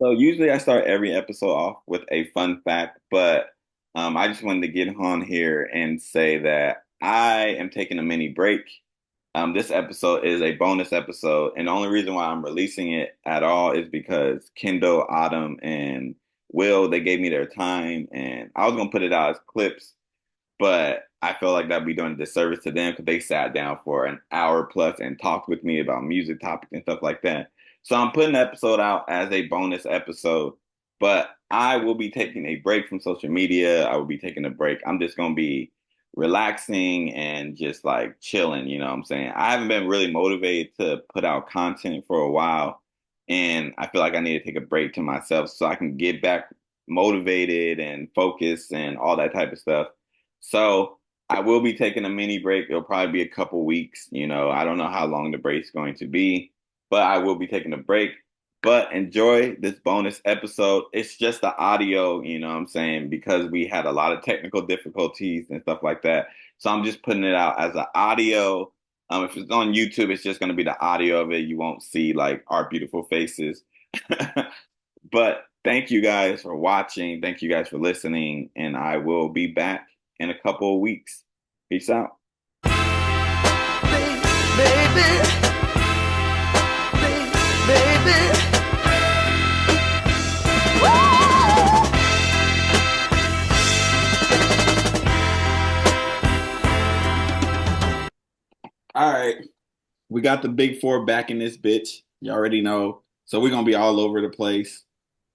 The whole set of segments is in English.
So usually I start every episode off with a fun fact, but I just wanted to get on here and say that I am taking a mini break. This episode is a bonus episode, and the only reason why I'm releasing it at all is because Kendall, Autumn, and Will, they gave me their time, and I was gonna put it out as clips, but I feel like that'd be doing a disservice to them because they sat down for an hour plus and talked with me about music topics and stuff like that. So I'm putting the episode out as a bonus episode, but I will be taking a break from social media. I will be taking a break. I'm just gonna be relaxing and just like chilling, you know what I'm saying? I haven't been really motivated to put out content for a while, and I feel like I need to take a break to myself so I can get back motivated and focused and all that type of stuff. So I will be taking a mini break. It'll probably be a couple weeks. You know, I don't know how long the break's going to be, but I will be taking a break. But enjoy this bonus episode. It's just the audio, you know what I'm saying, because we had a lot of technical difficulties and stuff like that. So I'm just putting it out as an audio. If it's on YouTube, it's just going to be the audio of it. You won't see like our beautiful faces. But thank you guys for watching. Thank you guys for listening. And I will be back in a couple of weeks. Peace out. Baby, baby. All right. We got the big four back in this bitch. You already know. So we're going to be all over the place.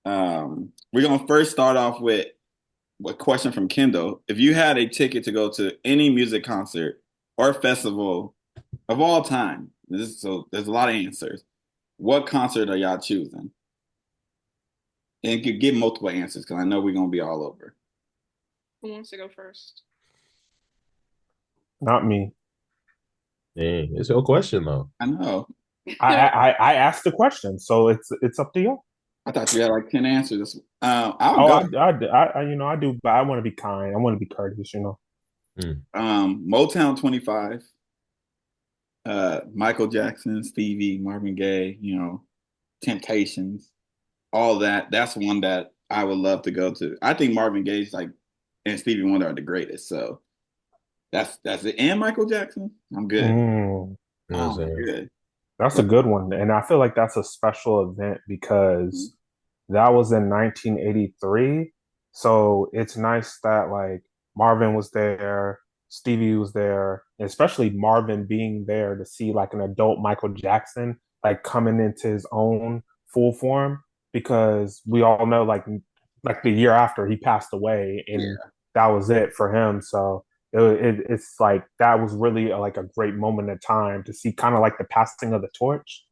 We're going to first start off with a question from Kendall. If you had a ticket to go to any music concert or festival of all time, so there's a lot of answers. What concert are y'all choosing? And you could give multiple answers because I know we're gonna be all over. Who wants to go first? Not me. Dang, it's your question though. I know. I asked the question, so it's up to you. I thought you had like 10 answers. I'll Oh, go. I do, but I want to be kind. I want to be courteous, you know. Motown 25, Michael Jackson, Stevie, Marvin Gaye, you know, Temptations, all that. That's one that I would love to go to. I think Marvin Gaye's like and Stevie Wonder are the greatest. So that's it. And Michael Jackson. I'm good. Mm, You know what I'm I'm saying? good. that's a good one, and I feel like that's a special event because that was in 1983. So it's nice that like Marvin was there, Stevie was there, and especially Marvin being there to see like an adult Michael Jackson like coming into his own full form because we all know like the year after he passed away and Yeah. that was it for him. So it's like that was really like a great moment in time to see kind of like the passing of the torch.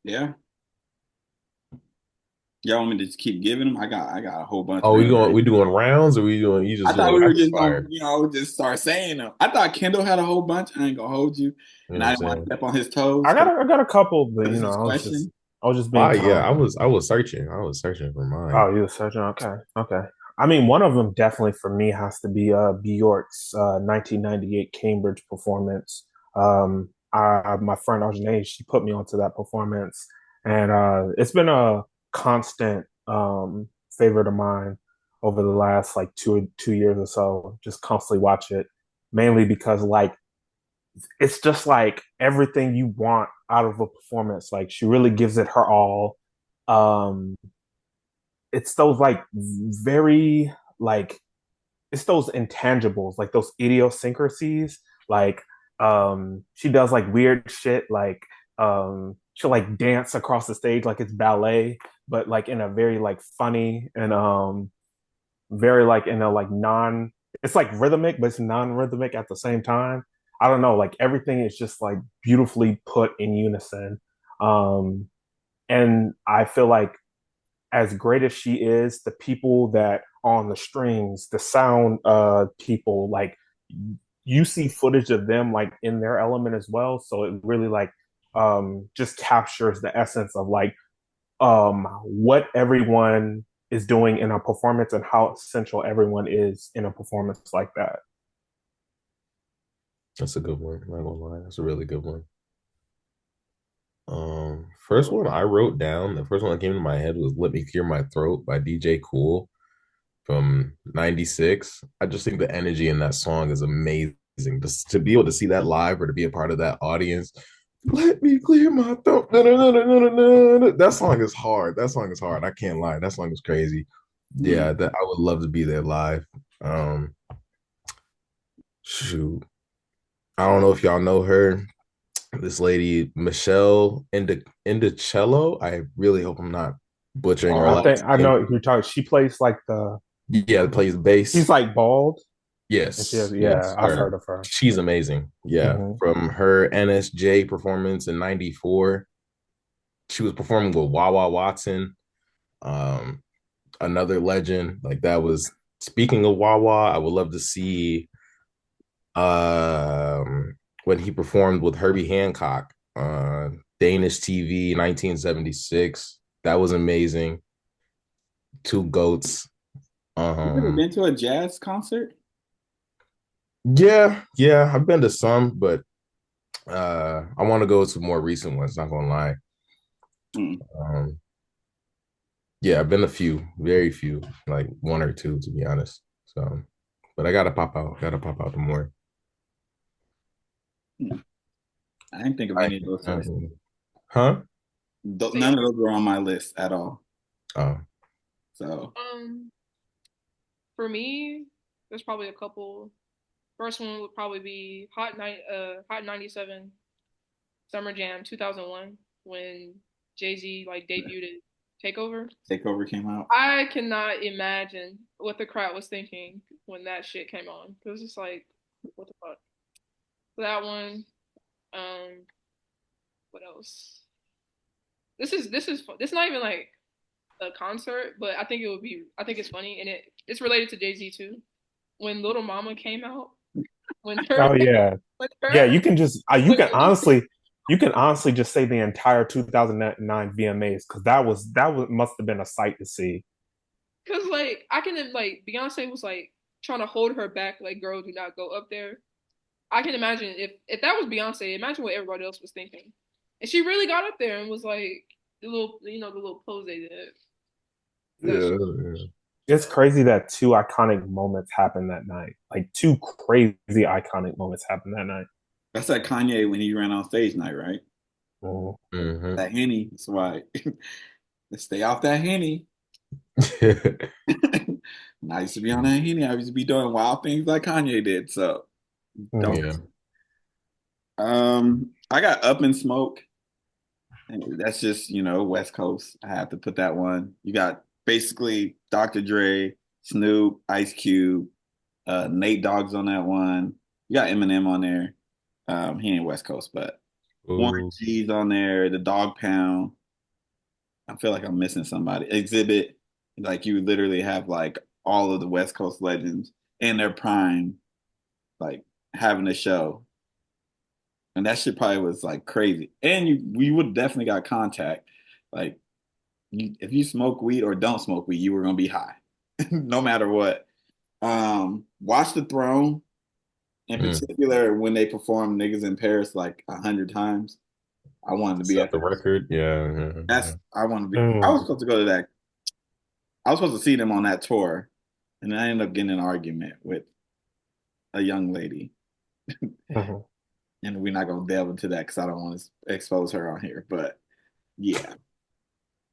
Yeah. Y'all want me to just keep giving them? I got a whole bunch Oh, written we right now. doing rounds or we doing you I just thought doing we were rapid just gonna, fire? just start saying them. I thought Kendall had a whole bunch. I ain't gonna hold you, You and know what I I'm didn't want to saying? step on his toes I got a couple, but because you it's know, his question. I was just being Oh yeah, kind. I was searching. I was searching for mine. Oh, you were searching. Okay, okay. I mean, one of them definitely for me has to be Bjork's 1998 Cambridge performance. My friend Arjane, she put me onto that performance, and it's been a constant favorite of mine over the last like two years or so. Just constantly watch it, mainly because like it's just like everything you want out of a performance. Like she really gives it her all. Um, it's those like very like it's those intangibles, like those idiosyncrasies. Like she does like weird shit, like she'll like dance across the stage like it's ballet, but like in a very like funny and very like in a like non it's like rhythmic, but it's non-rhythmic at the same time. I don't know, like everything is just like beautifully put in unison. Um and I feel like as great as she is, the people that are on the strings, the sound people, like you see footage of them like in their element as well. So it really like just captures the essence of like what everyone is doing in a performance and how essential everyone is in a performance like that. That's a good one. I'm not gonna lie, that's a really good one. First one I wrote down, the first one that came to my head was Let Me Clear My Throat by DJ Cool from 96. I just think the energy in that song is amazing. Just to be able to see that live or to be a part of that audience. Let me clear my throat. That song is hard. That song is hard. I can't lie. That song is crazy. Mm. Yeah, that I would love to be there live. Um, shoot. I don't know if y'all know her. This lady, Michelle Indicello. I really hope I'm not butchering her I Oh, last think I name. know who you're talking. She plays like the. Yeah, plays bass. She's like bald, and she has. Yes, Yeah, yes, I've her. heard of her. She's amazing. Yeah, Hmm. from her NSJ performance in '94, she was performing with Wawa Watson, um, another legend. Like that was. Speaking of Wawa, I would love to see when he performed with Herbie Hancock, Danish TV, 1976. That was amazing. Two goats. you ever Um, been to a jazz concert? yeah, yeah, I've been to some, but I want to go to more recent ones, not gonna lie. Mm. Um, yeah, I've been a few, very few, like one or two to be honest. So, but I gotta pop out the more. Mm. I didn't think of I, any of those choices. huh? So yeah, None of those were on my list at all. Oh, So, um, for me, there's probably a couple. First one would probably be Hot 97 Summer Jam 2001 when Jay-Z like debuted it, Takeover. Takeover came out. I cannot imagine what the crowd was thinking when that shit came on. It was just like, what the fuck? That one. Um, what else? This is not even like a concert, but I think it would be. I think it's funny, and it's related to Jay Z too. When Little Mama came out, when her Oh yeah, when yeah. her You when can her honestly just say the entire 2009 VMAs because that was must have been a sight to see. because like I can like Beyonce was like trying to hold her back, like girl, do not go up there. I can imagine if that was Beyonce, imagine what everybody else was thinking. And she really got up there and was like the little pose they did. That yeah, shit. yeah. It's crazy that two iconic moments happened that night. Like two crazy iconic moments happened that night. That's that Kanye when he ran on stage night, right? Mhm. Mm-hmm. That Henny. That's why. Let's stay off that Henny. I used to be on that Henny. I used to be doing wild things like Kanye did. So don't. Mhm. Yeah. I got Up in Smoke. And that's just, West Coast. I have to put that one. You got basically Dr. Dre, Snoop, Ice Cube, Nate Dogg's on that one. You got Eminem on there. He ain't West Coast, but Warren Ooh. G's on there, the Dog Pound. I feel like I'm missing somebody. Exhibit, like you literally have like all of the West Coast legends in their prime, like having a show. And that shit probably was like crazy. And we would definitely got contact. Like if you smoke weed or don't smoke weed, you were gonna be high, no matter what. Watch the Throne, in Mm. particular, when they performed "Niggas in Paris" like 100 times. I wanted to be Set at the that. record. Yeah, yeah, yeah. I want to be. I was Mhm. supposed to go to that. I was supposed to see them on that tour, and then I ended up getting in an argument with a young lady, Mhm. and we're not gonna delve into that because I don't want to expose her on here. But yeah.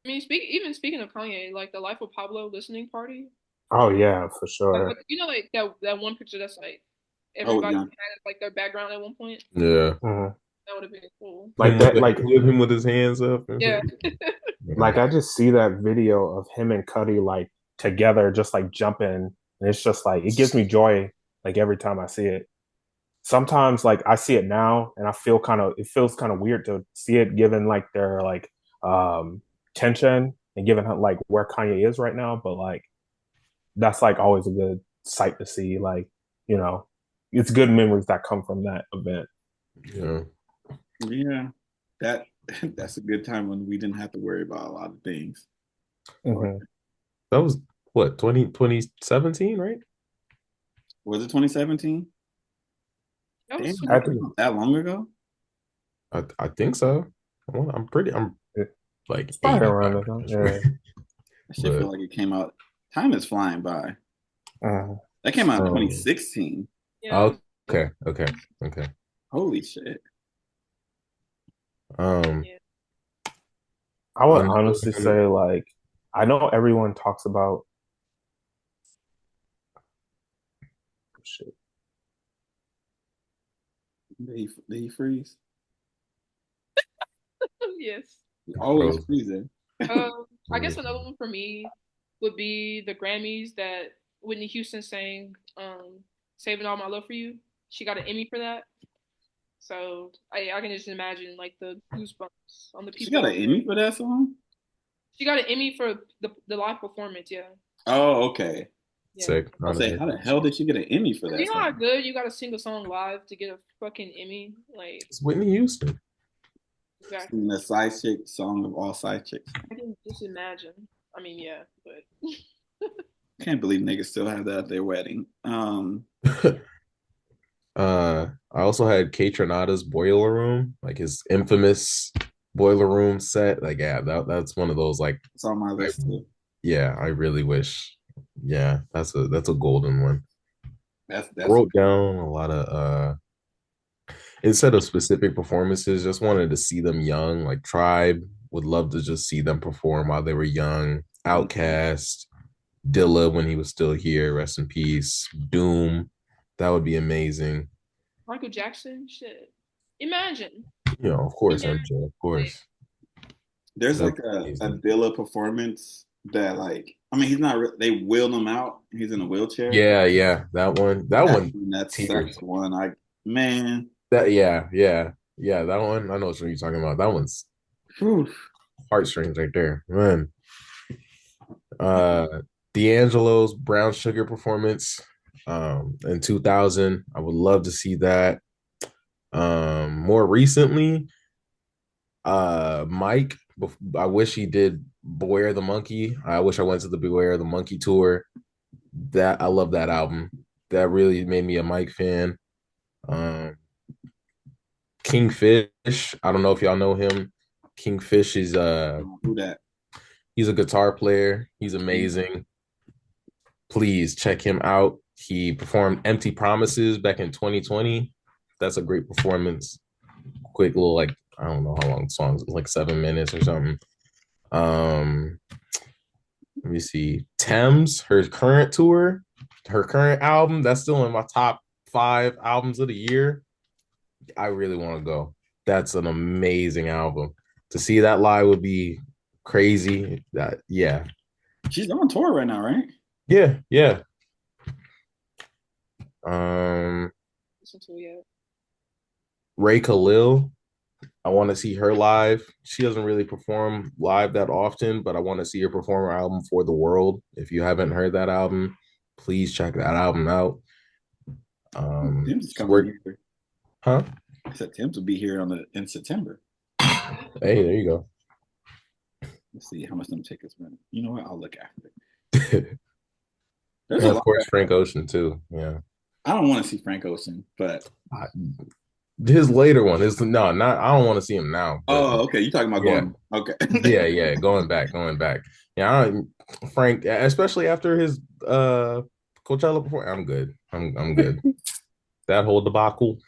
I mean, speaking of Kanye, like the Life of Pablo listening party, Oh yeah, for like sure. like that one picture that's like Oh everybody yeah. had like their background at one point. Yeah. Mhm. That would have been cool. Like that, like Him with his hands up and Yeah. shit. Yeah. like I just see that video of him and Cuddy like together, just like jumping, and it's just like it gives me joy like every time I see it. Sometimes like I see it now and I feel it feels kind of weird to see it given like their like um tension and given how, like where Kanye is right now, but like that's like always a good sight to see. Like, you know, it's good memories that come from that event. Yeah. Yeah. That that's a good time when we didn't have to worry about a lot of things. Or Hmm. That was what, 2017, right? was it 2017? That was Damn, super. I it's think not that long ago. I think so. I'm like It's probably around the time. 85% sure. Yeah. I should feel But like it came out. Time is flying by. Uh, That came out in um 2016. Yeah. okay, okay, okay. Holy shit. Um Yeah. I would another honestly one, say like I know everyone talks about shit. Did he freeze? Yes. He always bro. freezing. I guess another one for me would be the Grammys that Whitney Houston sang, "Saving All My Love for You." She got an Emmy for that, so I can just imagine like the goosebumps on the She people got that an were there. Emmy for that song? She got an Emmy for the live performance. Yeah, Oh, okay. yeah. Sick, I'll say, honestly. how the hell did she get an Emmy for You that know how song? good you got to sing a song live to get a fucking Emmy? Like It's Whitney Houston. Singing exactly. the side chick song of all side chicks. I can just imagine. I mean, yeah, but Can't believe niggas still have that at their wedding. I also had Kate Trinata's Boiler Room, like his infamous Boiler Room set. Like, yeah, that's one of those like It's on my I, list too. yeah, I really wish. Yeah, that's a golden one. I That's a wrote down a lot of instead of specific performances, just wanted to see them young. Like Tribe, would love to just see them perform while they were young. Mhm. Outcast, Dilla when he was still here, rest in peace. Doom, that would be amazing. Michael Jackson, shit. Imagine, Of course, imagine, MJ, of like, course. There's That'd like be a amazing. Dilla performance that like I mean he's not they wheeled him out. He's in a wheelchair. Yeah, yeah, that one. That That one that's tears. the one I man. That yeah, yeah, yeah, that one. I know what you're talking about. That one's Whew. heartstrings right there. Man. Uh D'Angelo's Brown Sugar performance in 2000. I would love to see that. More recently, Mike, I wish he did Beware the Monkey. I wish I went to the Beware the Monkey tour. That I love that album. That really made me a Mike fan. Um Kingfish. I don't know if y'all know him. Kingfish is Who that? he's a guitar player. He's amazing. Please check him out. He performed Empty Promises back in 2020. That's a great performance. Quick little like I don't know how long the song is, like 7 minutes or something. Um, let me see. Thames, her current tour, her current album, that's still in my top 5 albums of the year. I really want to go. That's an amazing album. To see that live would be crazy. That yeah. She's on tour right now, right? Yeah, yeah. Um listen to it. Ray Khalil, I want to see her live. She doesn't really perform live that often, but I want to see her perform her album For the World. If you haven't heard that album, please check that album out. Tim's is She coming worked, here. huh? I said Tim's will be here in September. Hey, there you Let's see how much them tickets went. You know what? I'll look after it. go. There's And a of lot. course, Frank Ocean too. Yeah, I don't want to see Frank Ocean, but I, his later one is no, not. I don't want to see him now, but oh, okay. You talking about yeah, going? Okay. yeah, yeah. Going back, going back. Yeah, Frank, especially after his Coachella performance, I'm good. I'm good. That whole debacle.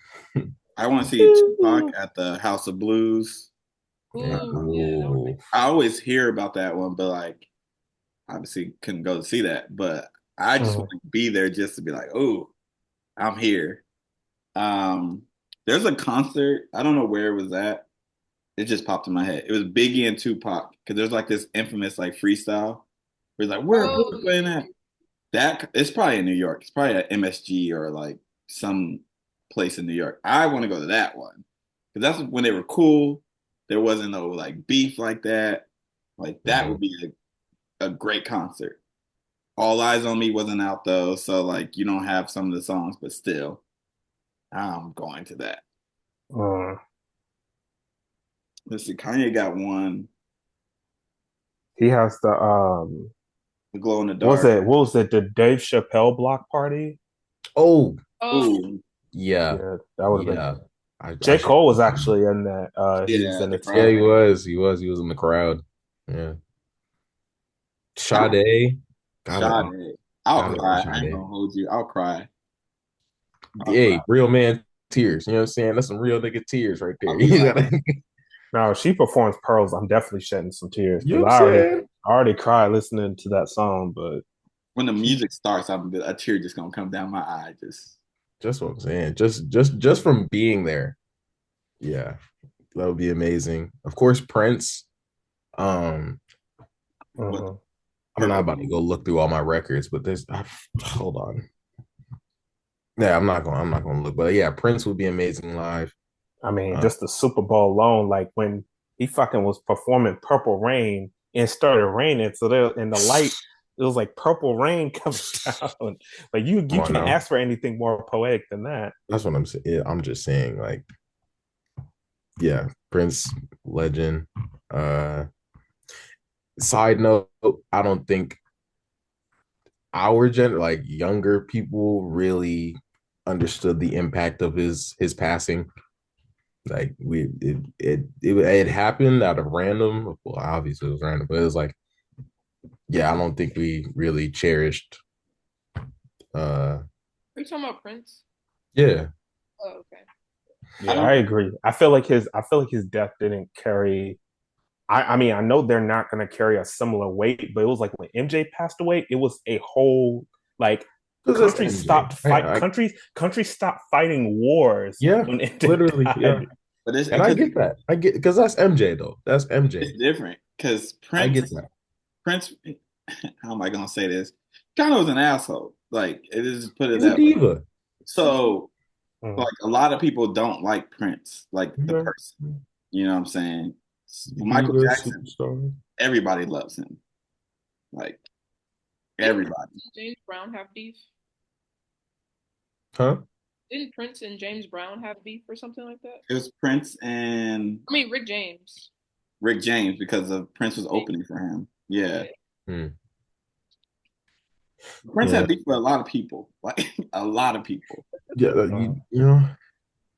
I want to see Tupac at the House of Blues. Yeah. Ooh, yeah, that would Ooh. make I always hear about that one, but like obviously couldn't go to see that. But I just want Mm. to be there just to be like, oh, I'm here. Um, there's a concert. I don't know where it was at. It just popped in my head. It was Biggie and Tupac because there's like this infamous like freestyle where it's like, where Oh we yeah, playing that? That it's probably in New York. It's probably at MSG or like some place in New York. I want to go to that one because that's when they were cool. There wasn't no like beef like that. Like that Mhm. would be a great concert. All Eyes on Me wasn't out though, so like you don't have some of the songs, but still, I'm going to that. Mm. Let's see, Kanye got one, He has the the glow in the what was dark. it? What was it? The Dave Chappelle block party? Oh, oh Ooh, yeah, Yeah, that would have been yeah. it. I J. should. Cole was actually in that. He was Yeah, in the it Yeah, crowd. too. he was in the crowd. Yeah, I, Sade, gotta Sade. I'll gotta love cry. I ain't Sade. gonna hold you. I'll cry. I'll cry. Hey, real man tears. You know what I'm saying? That's some real nigga tears right there. I'll be You like, gotta, Now, if she performs Pearls, I'm definitely shedding some tears you know because what I'm saying? I already cried listening to that song. But when the She, music starts, a tear just gonna come down my eye. Just just what I'm saying. Just from being there. Yeah, that would be amazing. Of course, Prince. Um, what mhm. I'm not purple. about to go look through all my records, but hold on. Yeah, I'm not gonna look, but yeah, Prince would be amazing live. I mean, Uh, just the Super Bowl alone, like when he fucking was performing Purple Rain and started raining, so there in the light, it was like purple rain coming down. Like come you on can't now. ask for anything more poetic than that. That's what I'm saying. Yeah, I'm just saying, like, yeah, Prince, legend. Uh, Side note, I don't think our like younger people really understood the impact of his passing. Like it happened out of random. Well, obviously it was random, but it was like, yeah, I don't think we really cherished. Uh, Are you talking about Prince? yeah, Oh, okay. I Yeah, don't. I agree. I feel like his death didn't carry. I mean, I know they're not going to carry a similar weight, but it was like when MJ passed away, it was a whole like because that's MJ. countries stopped fighting wars Yeah, when MJ literally, yeah, died. But it's and I because get that. I get because that's MJ though. That's MJ. it's different. Because I Prince, get that. Prince, how am I gonna say this? Kind of was an asshole. Like it is put it He's a that way. diva. So Mm. like a lot of people don't like Prince, like the Okay. person. You know what I'm saying? Michael Diva Jackson, superstar. everybody loves him. Like Didn't Prince everybody. and James Brown have beef? Huh? Didn't Prince and James Brown have beef or something like that? It was Prince and I mean, Rick James. Rick James because of Prince was opening for him. Yeah. Yeah. Hmm. Prince Yeah. had beef with a lot of people. Like a lot of people. Yeah. Mm. You know.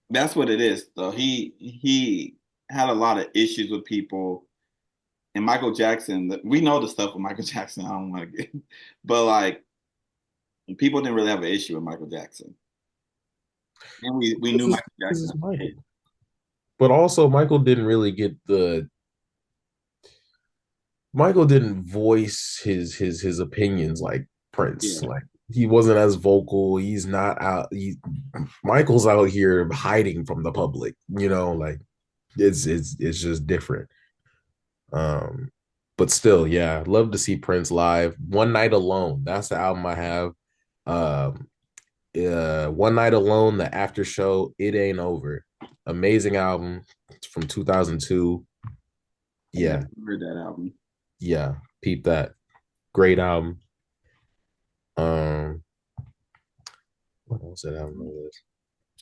That's what it is, though. He had a lot of issues with people. And Michael Jackson, we know the stuff with Michael Jackson. I don't want to get, but like people didn't really have an issue with Michael Jackson, and we knew Michael This Jackson. is Michael. But also, Michael didn't really get the. Michael didn't voice his opinions like Prince. Yeah, Like he wasn't as vocal. He's not out. Michael's out here hiding from the public. You know, like it's just different. Um, but still, yeah, love to see Prince live. One Night Alone. That's the album I have. Um, One Night Alone, the after show, It Ain't Over. Amazing album. It's from 2002. I never Yeah, heard that album. yeah. Peep that. Great album. Um, what else did I have on the list?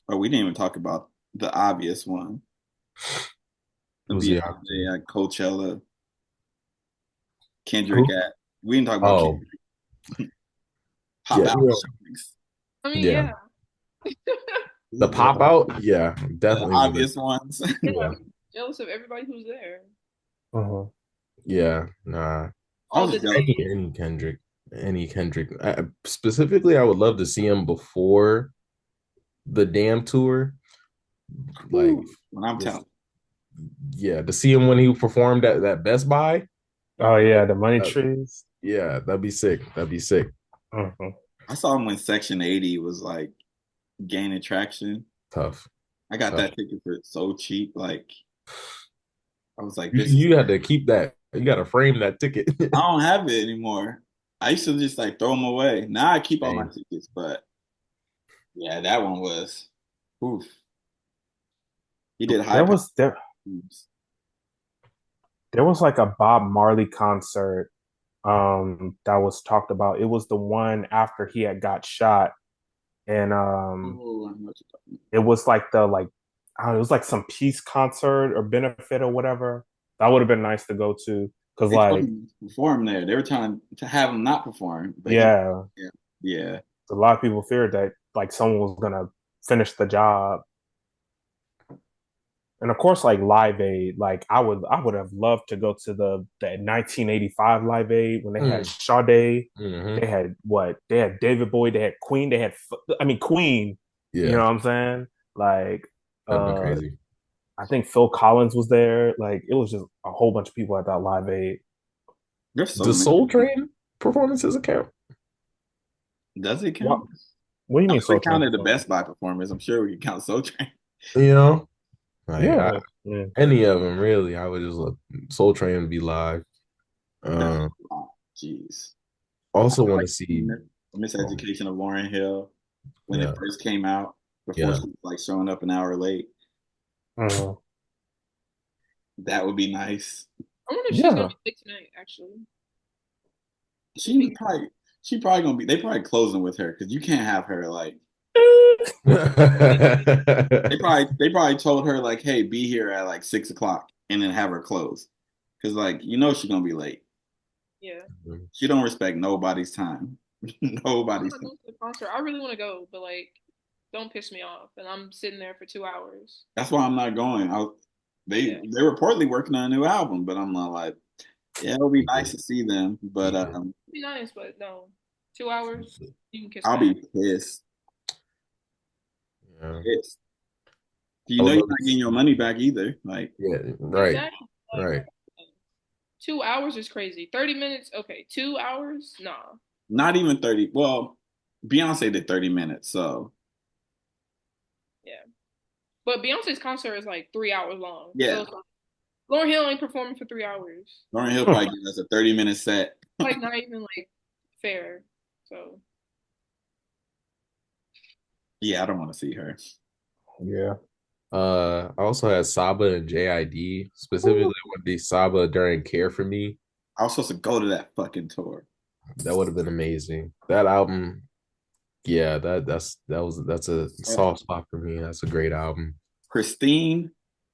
Oh, we didn't even talk about the obvious one, the Who's the other Beyonce at Coachella, Kendrick Who? at. We didn't talk about Oh, Kendrick pop yeah, out yeah. showings. I mean, Yeah. yeah. The pop out, yeah, The definitely was a obvious ones. Yeah, yeah, I'm jealous of everybody who's there. Mhm. yeah. Nah, I All was the just jealous. any Kendrick, any Kendrick. Specifically, I would love to see him before the damn tour. Like, When I'm this, telling, yeah, to see him when he performed at that Best Buy. Oh yeah, the money Uh, trees. yeah, that'd be sick. That'd be sick. Mhm. I saw him when Section 80 was like gaining traction. Tough, I got tough. that ticket for so cheap. Like I was like, You this is. you had to keep that. You got to frame that ticket. I don't have it anymore. I used to just like throw them away. Now I keep all my Same. tickets, but yeah, that one was. Oof. He did high There power. was there was like a Bob Marley concert that was talked about. It was the one after he had got shot, and Oh, I know what you're talking it was like the like I don't know, it was like some peace concert or benefit or whatever. That would have been nice to go to because They told like him to perform there. They were trying to have him not perform, but he, yeah, yeah, yeah. a lot of people feared that like someone was gonna finish the job. And of course, like Live Aid, like I would have loved to go to the 1985 Live Aid when they had Mm. Sade, Hmm. they had what? They had David Bowie, they had Queen, they had I mean Queen. You know Yeah, what I'm saying? Like, that'd been uh, crazy. I think Phil Collins was there. Like, it was just a whole bunch of people at that Live Aid. There's so Does many. Soul Train performances account? Does it What? count? What do you I mean, mean, we Soul Train counted the performance? Best Buy performers. I'm sure we can count Soul Train. You know, like Yeah, yeah. any of them really. I would just look. Soul Train would be live. That's Uh, a lot. Jeez. I also want like to see. Oh, Miseducation of Lauryn Hill when it yeah, first came out, before yeah. she was like showing up an hour late. Mhm. That would be nice. I wonder if she's gonna Yeah. be late tonight. Actually, you She think? probably she probably gonna be they probably closing with her because you can't have her like they probably told her like, hey, be here at like 6 o'clock and then have her close. Cause like she's gonna be late. Yeah. She don't respect nobody's time. I'm Nobody's not time. going to the concert. I really want to go, but like, don't piss me off. And I'm sitting there for 2 hours. That's why I'm not going. Yeah, They're reportedly working on a new album, but I'm not like, yeah, it'll be nice to see them, but it'd be nice, but no, 2 hours. You can kiss I'll that. be pissed. Yeah. Pissed. I would You're love not to getting your see. money back either. Like, Yeah, right, Exactly. Like, right. 2 hours is crazy. 30 minutes, okay. 2 hours, nah. not even 30. Well, Beyonce did 30 minutes, so Yeah. But Beyonce's concert is like 3 hours long, so yeah. it's like, Lauryn Hill ain't performing for 3 hours. Lauryn Hill Hmm. probably give us a 30-minute set. Like, not even like fair. So Yeah, I don't want to see her. Yeah. I also had Saba and JID. Specifically, Ooh, I wanted to Saba during Care for Me. I was supposed to go to that fucking tour. That would have been amazing. That album, yeah, that's a Yeah. soft spot for me. That's a great album. Christine,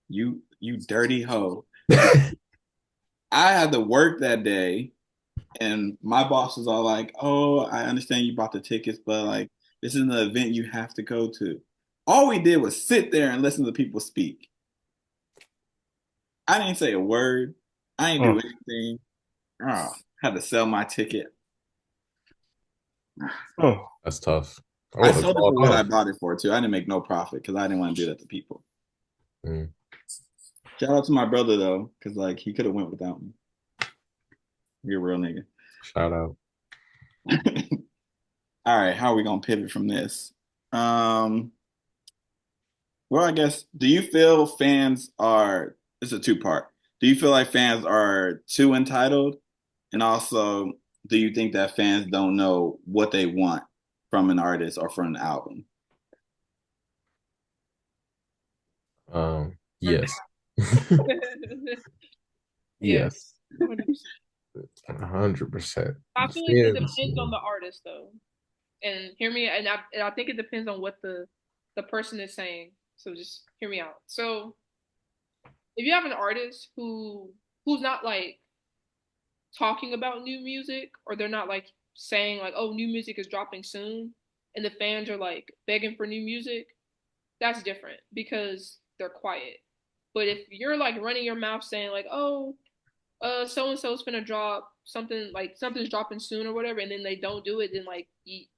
you dirty hoe. I had to work that day, and my boss was all like, "Oh, I understand you bought the tickets, but like this is an event you have to go to." All we did was sit there and listen to people speak. I didn't say a word. I didn't do Mm. anything. Oh, had to sell my ticket. Mm. That's tough. I I would have sold it called for what I off. bought it for too. I didn't make no profit because I didn't want to do that to people. Mm, Shout out to my brother though, because like he could have went without me. You're a real nigga. shout out. All right, how are we gonna pivot from this? Um, well, I guess, do you feel fans are, it's a two-part. Do you feel like fans are too entitled? And also, do you think that fans don't know what they want from an artist or from an album? Yes. yeah, Yes. 100%. 100%. I feel like it Fans. depends on the artist though. And hear me, and I think it depends on what the person is saying. So just hear me out. So if you have an artist who's not like talking about new music, or they're not like saying like, oh, new music is dropping soon, and the fans are like begging for new music, that's different because they're quiet. But if you're like running your mouth saying like, oh, so and so's gonna drop something, like something's dropping soon or whatever, and then they don't do it, then like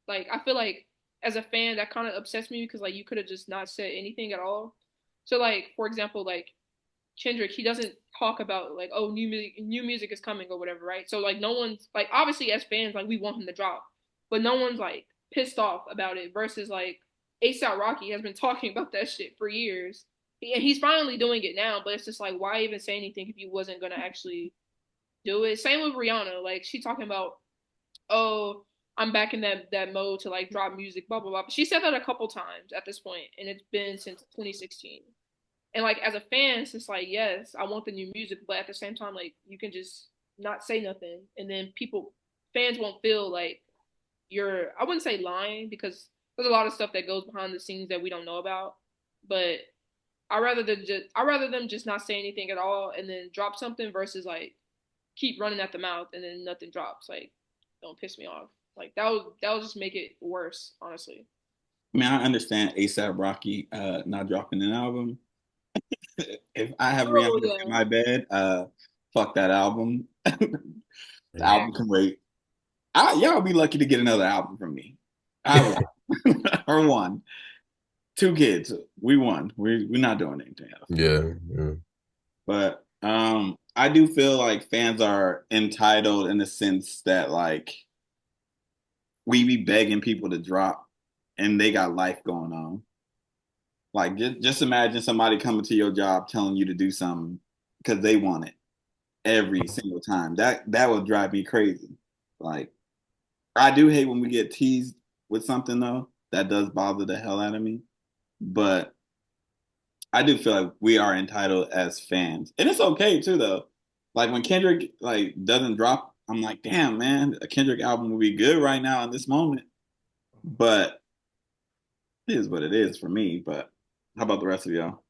like I feel like as a fan that kind of upsets me because like you could have just not said anything at all. So like for example, like Kendrick, he doesn't talk about like, oh, new music is coming or whatever, right? So like no one's like, obviously as fans like we want him to drop, but no one's like pissed off about it versus like ASAP Rocky has been talking about that shit for years. And he's finally doing it now, but it's just like, why even say anything if you wasn't gonna actually do it? Same with Rihanna. Like she talking about, oh, I'm back in that mode to like drop music, blah blah blah. But she said that a couple times at this point, and it's been since 2016. And like as a fan, it's just like, yes, I want the new music, but at the same time, like you can just not say nothing, and then fans won't feel like you're. I wouldn't say lying because there's a lot of stuff that goes behind the scenes that we don't know about. But I rather them just not say anything at all and then drop something versus like keep running at the mouth and then nothing drops. Like, don't piss me off. Like that will just make it worse, honestly. I mean, I understand ASAP Rocky not dropping an album, If I have Oh Rihanna in yeah. my bed, fuck that album. The album can wait. Y'all be lucky to get another album from me. I won. Or one. Two kids. We won. We're not doing anything else. Yeah, yeah. But I do feel like fans are entitled in the sense that like we be begging people to drop and they got life going on. Like just imagine somebody coming to your job telling you to do something because they want it every single time. That would drive me crazy. Like I do hate when we get teased with something though. That does bother the hell out of me. But I do feel like we are entitled as fans. And it's okay too though. Like when Kendrick like doesn't drop, I'm like, damn man, a Kendrick album would be good right now in this moment. But it is what it is for me. But how about the rest of y'all?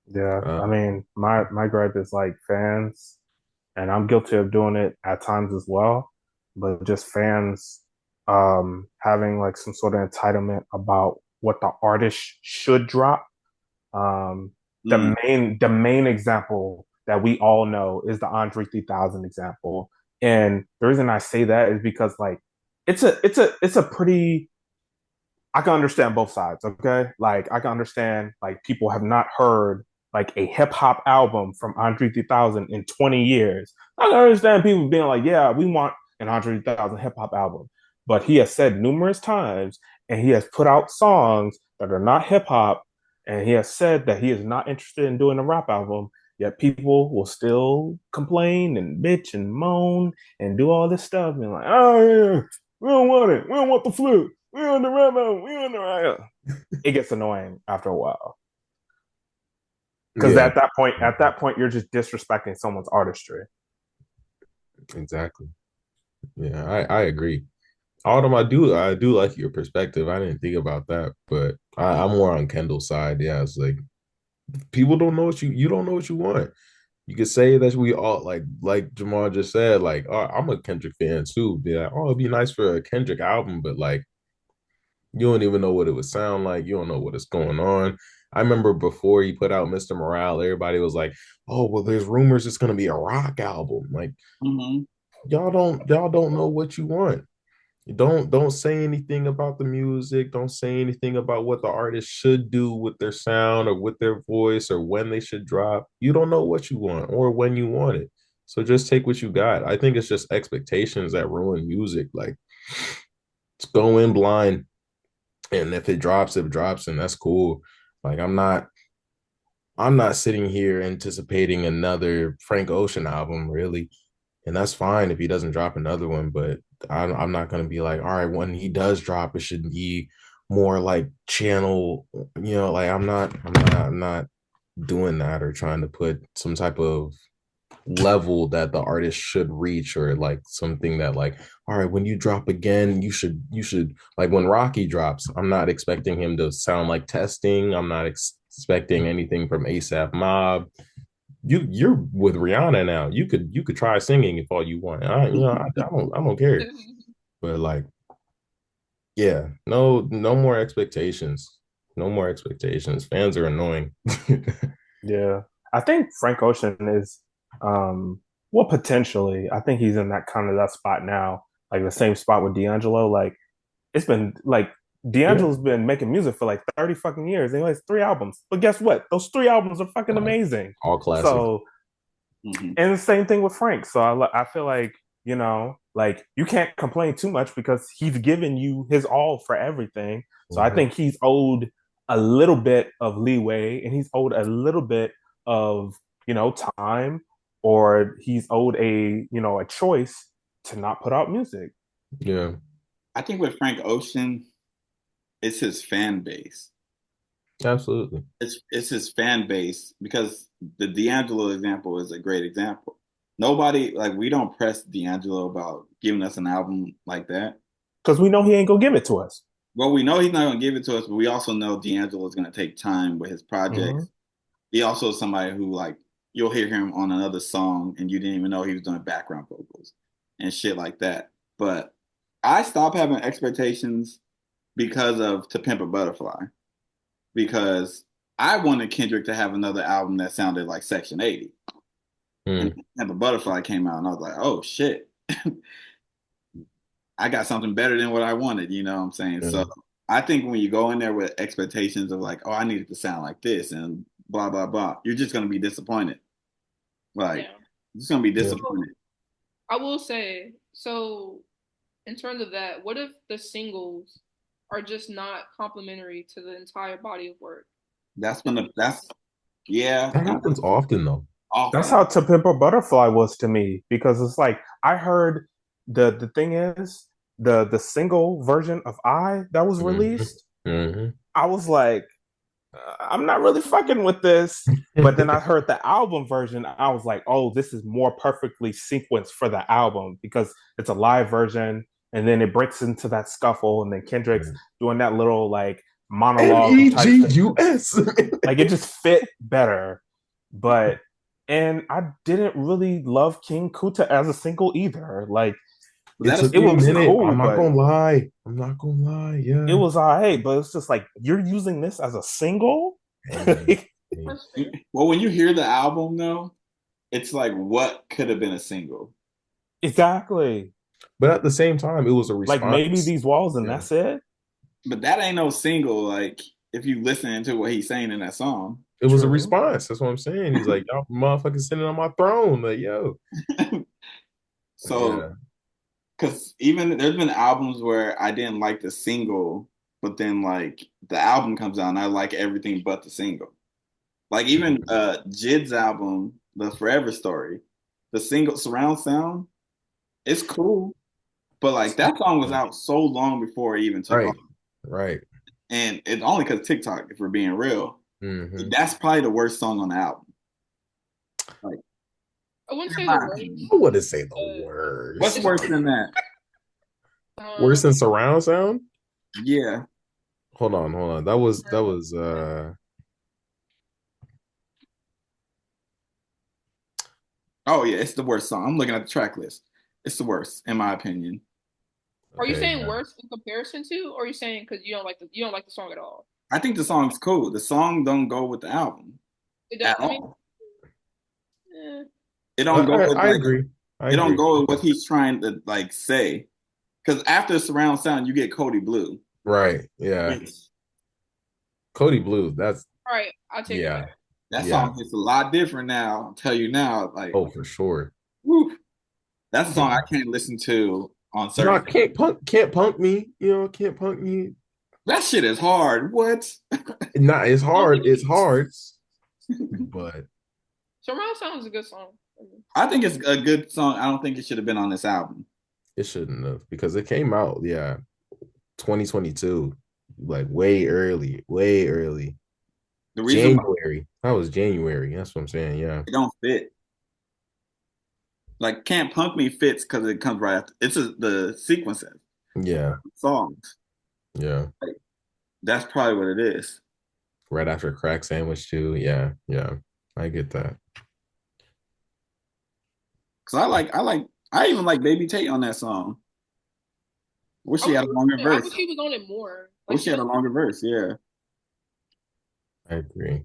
Yeah, Uh, I mean, my gripe is like fans, and I'm guilty of doing it at times as well, but just fans having like some sort of entitlement about what the artist should drop. Um, Mm, the main example that we all know is the Andre 3000 example, and the reason I say that is because like it's a pretty I can understand both sides, okay? Like I can understand like people have not heard like a hip hop album from Andre 3000 in 20 years. I can understand people being like, yeah, we want an Andre 3000 hip hop album. But he has said numerous times and he has put out songs that are not hip hop and he has said that he is not interested in doing a rap album. Yet people will still complain and bitch and moan and do all this stuff and like, oh yeah, we don't want it. We don't want the flute. We on the Remo. We on the right. It gets annoying after a while because yeah, at that point, you're just disrespecting someone's artistry. exactly. Yeah, I agree. Autumn, I do like your perspective. I didn't think about that, but I'm more on Kendall's side. Yeah, it's like people don't know what you don't know what you want. You could say that we all like Jamal just said, like, oh, I'm a Kendrick fan too. Be like, oh, it'd be nice for a Kendrick album, but like you don't even know what it would sound like. You don't know what is going on. I remember before he put out Mr. Morale, everybody was like, oh, well, there's rumors it's gonna be a rock album. Like, hmm y'all don't know what you want. Don't say anything about the music. Don't say anything about what the artist should do with their sound or with their voice or when they should drop. You don't know what you want or when you want it. So just take what you got. I think it's just expectations that ruin music. Like, just go in blind, and if it drops, and that's cool. Like, I'm not sitting here anticipating another Frank Ocean album, really. And that's fine if he doesn't drop another one, but I'm not going to be like, all right, when he does drop, it should be more like channel, like I'm not doing that or trying to put some type of level that the artist should reach or like something that like, all right, when you drop again, you should like when Rocky drops, I'm not expecting him to sound like testing. I'm not expecting anything from ASAP Mob. You're with Rihanna now. You could try singing if all you want. I don't care. But like, yeah, no more expectations. No more expectations. Fans are annoying. Yeah, I think Frank Ocean is, well, potentially. I think he's in that kind of that spot now, like the same spot with D'Angelo. Like it's been like Yeah, D'Angelo's been making music for like 30 fucking years. And he has 3 albums, but guess what? Those 3 albums are fucking amazing. all classic. So hmm and the same thing with Frank. So I feel like, like you can't complain too much because he's given you his all for everything. So I Mhm. think he's owed a little bit of leeway and he's owed a little bit of, time or he's owed a choice to not put out music. Yeah, I think with Frank Ocean, it's his fan base. absolutely. It's his fan base because the D'Angelo example is a great example. Nobody like we don't press D'Angelo about giving us an album like that. Because we know he ain't gonna give it to us. Well, we know he's not going to give it to us, but we also know D'Angelo is going to take time with his Mm-hmm. projects. He also is somebody who like you'll hear him on another song and you didn't even know he was doing background vocals and shit like that. But I stopped having expectations because of To Pimp a Butterfly because I wanted Kendrick to have another album that sounded like Section 80. And Mm. the Butterfly came out, and I was like, oh shit, I got something better than what I wanted. You know what I'm saying? So Mm. I think when you go in there with expectations of like, oh, I need it to sound like this and blah blah blah, you're just gonna be disappointed. Like, Yeah. you're just gonna be Yeah. So disappointed. I will say, so in terms of that, what if the singles are just not complementary to the entire body of work? That's when that's yeah, That happens often though. That's often. how To Pimp a Butterfly was to me because it's like I heard the thing is the single version of I that was Hmm. released. Hmm. I was like, I'm not really fucking with this. But then I heard the album version. I was like, oh, this is more perfectly sequenced for the album because it's a live version. And then it breaks into that scuffle. And then Kendrick's doing that little like monologue type thing. Megus. Like it just fit better. But, and I didn't really love King Kuta as a single either. Like Was It that a took it me a single? was minute. cool, I'm not but gonna lie. I'm not gonna lie. it Yeah. was all right. But it's just like, you're using this as a single? Hey, hey. That's fair. Well, when you hear the album though, it's like what could have been a single. Exactly. But at the same time, it was a Like maybe response. these walls and Yeah. that's it. But that ain't no single. Like if you listen to what he's saying in that song. It was a True. response. That's what I'm saying. He's like, y'all motherfuckers sitting on my throne. Like, yo. So Yeah. because even there's been albums where I didn't like the single, but then like the album comes out and I like everything but the single. Like even Jid's album, The Forever Story, the single surround sound, it's cool, but like that song was out so long before it even took off. Right. Right. And it's only because TikTok, if we're being real. Hmm. That's probably the worst song on the album. Like, I wouldn't in say the my worst, opinion. I wouldn't say the but What's worst. it's worse than that? Worse um than surround sound? Yeah. Hold on. That was Oh yeah, it's the worst song. I'm looking at the track list. It's the worst, in my opinion. are you okay, saying yeah. worse in comparison to, or are you saying because you don't like the song at all? I think the song's cool. The song don't go with the album It does, at I mean, all. eh, It don't go with I like agree. I it don't agree. go with what he's trying to like say. Because after surround sound, you get Cody Blue, Right. Yeah. which Cody Blue. That's all right, I'll take it yeah. back. that Yeah. song hits a lot different now. I'll tell you now, like, Oh, for sure. whew, that's a song I Yeah. can't listen to on No, certain. can't punk me. You know, can't punk me. That shit is hard. What? Not it's I don't hard. think It's hard, but Surround Sound is a good song. I think it's a good song. I don't think it should have been on this album. it shouldn't have because it came out, yeah, 2022, like way early, way early. The reason why January. That was January. That's what I'm saying. Yeah. it don't fit, like, Can't Punk Me fits because it comes right after. The sequences Yeah. songs. Yeah. Like, that's probably what it is. Right after crack sandwich too. Yeah. Yeah. I get that. Cause I even like Baby Tate on that song. Wish I she wish had a longer I verse. wish he was on it more. Like Wish she he had a was. longer verse. Yeah. I agree.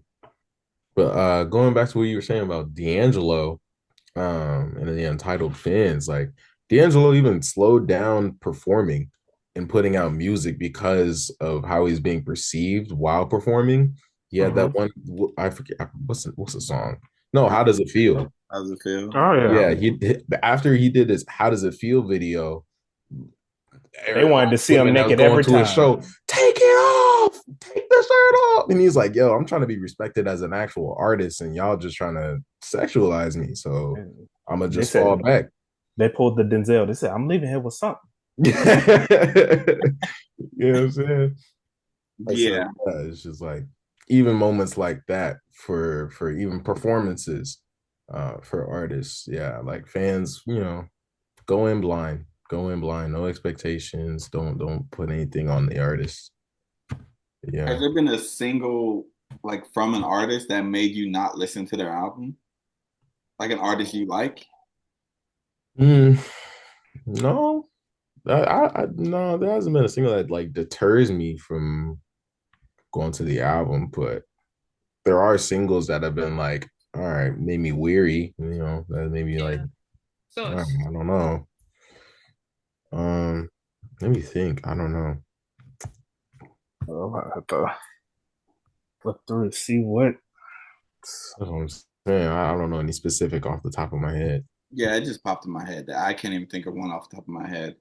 But going back to what you were saying about D'Angelo, and the Untitled Fans, like D'Angelo even slowed down performing and putting out music because of how he's being perceived while performing. He had that Mhm. one, I forget what's the song? No, How Does It Feel? How does it feel? Oh yeah. Yeah, after he did his How Does It Feel video, They wanted to see him women that was naked going every to his time. show, take it off, take the shirt off. And he's like, yo, I'm trying to be respected as an actual artist, and y'all just trying to sexualize me. So And I'm gonna they just fall said back. they pulled the Denzel. They said, I'm leaving here with something. You know what I'm saying? So Yeah. yeah, it's just like even moments like that for even performances for artists. Yeah, like fans, go in blind. Go in blind, no expectations. Don't put anything on the artist. Has Yeah. there been a single like from an artist that made you not listen to their album? Like an artist you like? Mm, no, no, there hasn't been a single that like deters me from going to the album, but there are singles that have been like, all right, made me weary, that made me like, Yeah. all right, Sus. I don't know. Um, Let me think. I don't know. I have to look through to see what. That's what I'm saying. I don't know any specific off the top of my head. Yeah, it just popped in my head. I can't even think of one off the top of my head.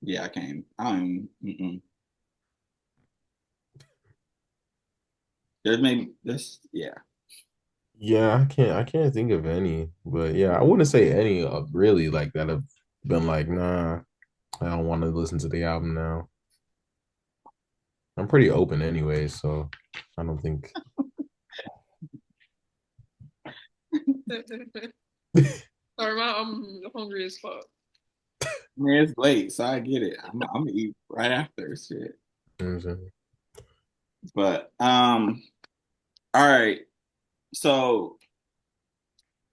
Yeah, I can't. Mm-mm. There's maybe this. Yeah. Yeah, I can't think of any, but yeah, I wouldn't say any really like that have been like, nah, I don't want to listen to the album now. I'm pretty open anyway, so I don't think. Sorry, I'm hungry as fuck. I mean, it's late, so I get it. I'm gonna eat right after shit. You know what I'm saying? But all right. So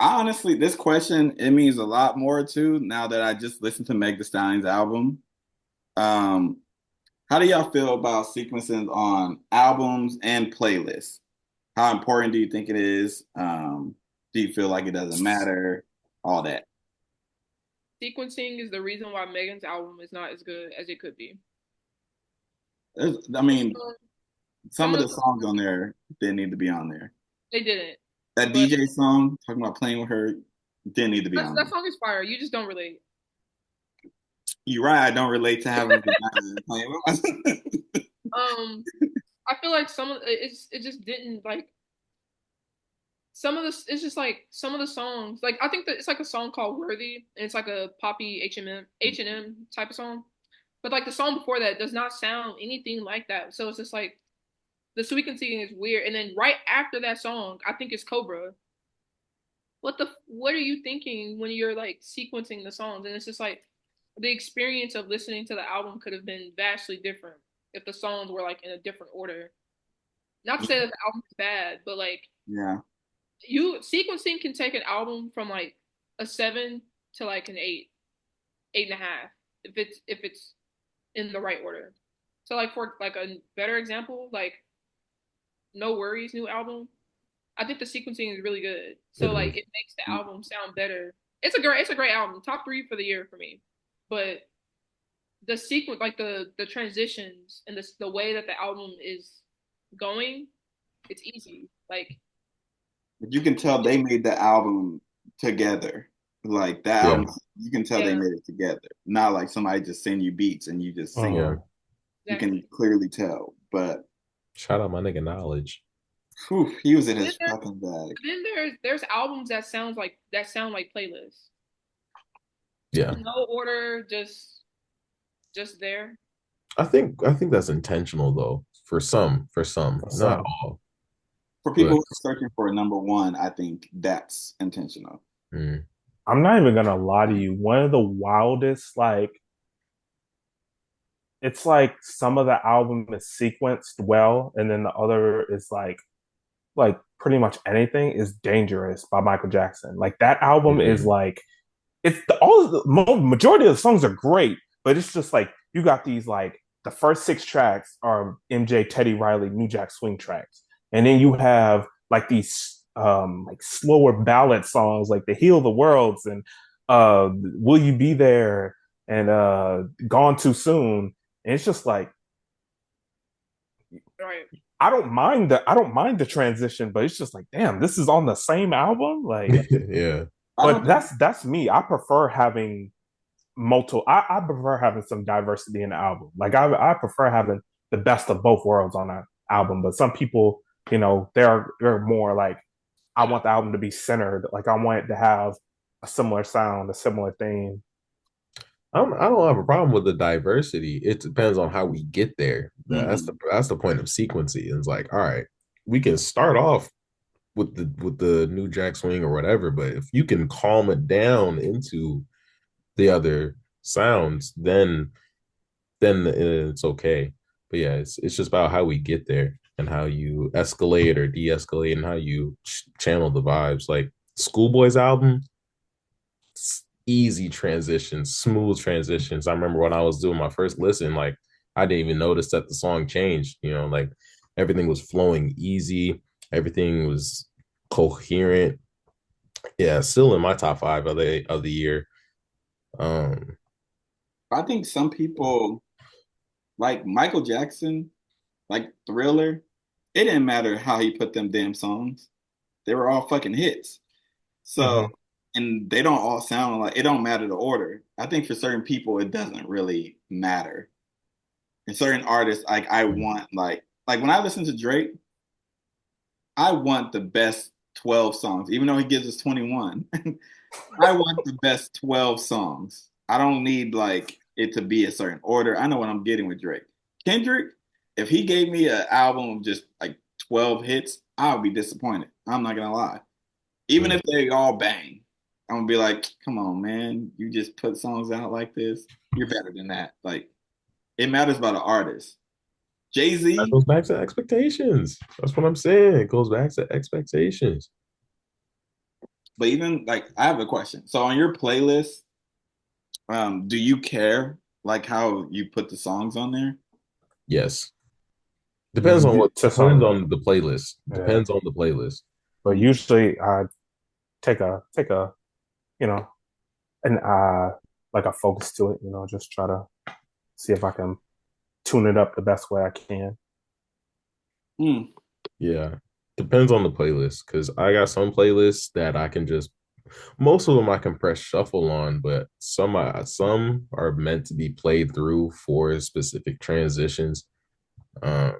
honestly, this question it means a lot more too now that I just listened to Meg Thee Stallion's album. Um, how do y'all feel about sequencing on albums and playlists? How important do you think it is? Do you feel like it doesn't matter? All that. Sequencing is the reason why Megan's album is not as good as it could be. I mean, some Some of of the the songs songs on there didn't need to be on there. they didn't, That but DJ song talking about playing with her didn't need to be on that there. song is fire. You just don't relate. You're right. I don't relate to having a vagina and playing with my. Um, I feel like it just didn't like some of the it's just like some of the songs like I think that it's like a song called Worthy and it's like a poppy H&M type of song, but like the song before that does not sound anything like that. So it's just like the sequencing is weird, and then right after that song, I think it's Cobra. What are you thinking when you're like sequencing the songs? And it's just like the experience of listening to the album could have been vastly different if the songs were like in a different order. Not to say that the album is bad, but like Yeah. you sequencing can take an album from like a 7 to like an 8, 8.5 if it's in the right order. So like for like a better example, like No Worries new album, I think the sequencing is really good. So It like is. it makes the album sound better. It's a great album. Top 3 for the year for me. But the sequence like the transitions and the way that the album is going, it's easy. Like But you can tell they made the album together. Like that Yeah, album, you can tell they yeah, made it together. Not like somebody just send you beats and you just sing it. yeah. Mhm. You can exactly. clearly tell. But Shout out my nigga Knowledge. whew, he was in Then his fucking bag. there's albums that sound like playlists. Yeah, No order, just there. I think that's intentional though. For some, For not some. all, For people but who are searching for a number one, I think that's intentional. mm, I'm not even gonna lie to you. One of the wildest, like, it's like some of the album is sequenced well, and then the other is like pretty much anything is Dangerous by Michael Jackson. Like that album is mhm. like all of the majority of the songs are great, but it's just like you got these like the first 6 tracks are MJ Teddy Riley New Jack Swing tracks, and then you have like these like slower ballad songs like the Heal the Worlds and Will You Be There and Gone Too Soon, and it's just like Right. I don't mind the transition, but it's just like damn, this is on the same album, like. Yeah, I But don't think that's me. I prefer having multiple. I prefer having some diversity in the album. Like I prefer having the best of both worlds on an album. But some people, they're more like I want the album to be centered. Like I want it to have a similar sound, a similar theme. I don't have a problem with the diversity. It depends on how we get there. That's the mhm. that's the point of sequencing. It's like, all right, we can start off with the new Jack Swing or whatever, but if you can calm it down into the other sounds, then it's okay. But yeah, it's just about how we get there and how you escalate or de-escalate and how you channel the vibes. Like Schoolboy's album, easy transitions, smooth transitions. I remember when I was doing my first listen, like I didn't even notice that the song changed. Like Everything was flowing easy. Everything was coherent. Yeah, still in my top five of the year. Um, I think some people like Michael Jackson, like Thriller. It didn't matter how he put them damn songs; they were all fucking hits. So, Hmm. and they don't all sound like it. Don't matter the order. I think for certain people, it doesn't really matter. And certain artists, like I want, like when I listen to Drake, I want the best 12 songs, even though he gives us 21. I want the best 12 songs. I don't need like it to be a certain order. I know what I'm getting with Drake. Kendrick, if he gave me an album of just like 12 hits, I would be disappointed. I'm not gonna lie. Even mm. if they all bang, I'm gonna be like, come on, man, you just put songs out like this. You're better than that. Like it matters about the artist. Jay That Z, goes back to expectations. That's what I'm saying. It goes back to expectations. but even like I have a question. So on your playlist, do you care like how you put the songs on there? Yes. To Depends some, on the playlist. yeah. Depends on the playlist. But Mm. usually I take a you know an like a focus to it. Just try to see if I can tune it up the best way I can. Mm. Yeah. Depends on the playlist because I got some playlists that I can just most of them I can press shuffle on, but some are meant to be played through for specific transitions. Um,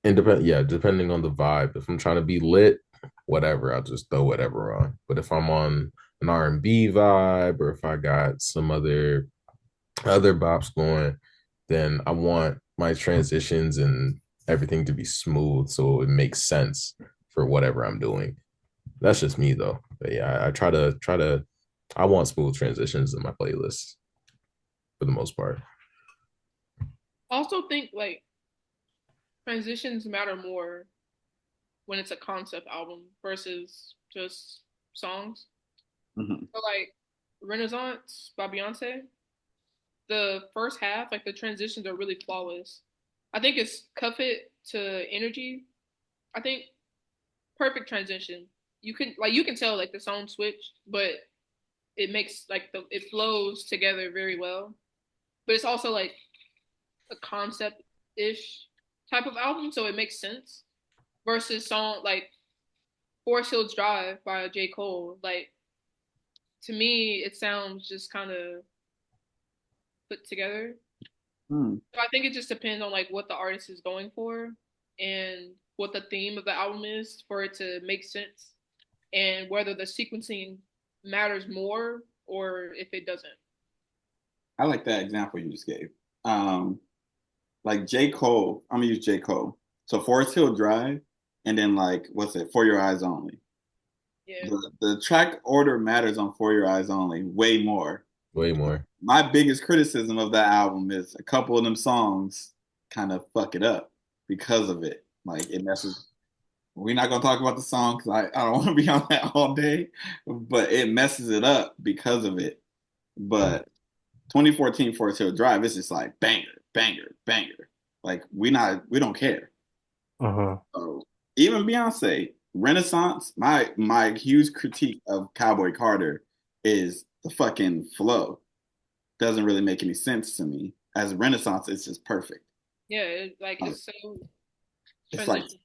and depending on the vibe. If I'm trying to be lit, whatever, I'll just throw whatever on. But if I'm on an R&B vibe or if I got some other bops going, then I want my transitions and everything to be smooth so it makes sense for whatever I'm doing. That's just me though. But yeah, I try to I want smooth transitions in my playlist for the most part. I also think like transitions matter more when it's a concept album versus just songs. Mhm. So like Renaissance by Beyonce, the first half, like the transitions are really flawless. I think it's Cuff It to Energy. I think perfect transition. You can tell like the song switch, but it makes like the it flows together very well. But it's also like a concept ish type of album, so it makes sense. Versus song like Forest Hills Drive by J. Cole. Like to me, it sounds just kind of put together. Mm. So I think it just depends on like what the artist is going for and what the theme of the album is for it to make sense and whether the sequencing matters more or if it doesn't. I like that example you just gave. Um, like J. Cole, I'm gonna use J. Cole. So Forest Hill Drive, and then like what's it? For Your Eyes Only. Yeah. The track order matters on For Your Eyes Only way more. Way more. My biggest criticism of that album is a couple of them songs kind of fuck it up because of it. Like it messes. We're not gonna talk about the song because I don't want to be on that all day, but it messes it up because of it. But 2014 Forest Hill Drive, it's just like banger, banger, banger. Like we don't care. Hmm. So even Beyonce, Renaissance, my huge critique of Cowboy Carter is the fucking flow. Doesn't really make any sense to me. As Renaissance, it's just perfect. Yeah, like Like it's so it's like transition,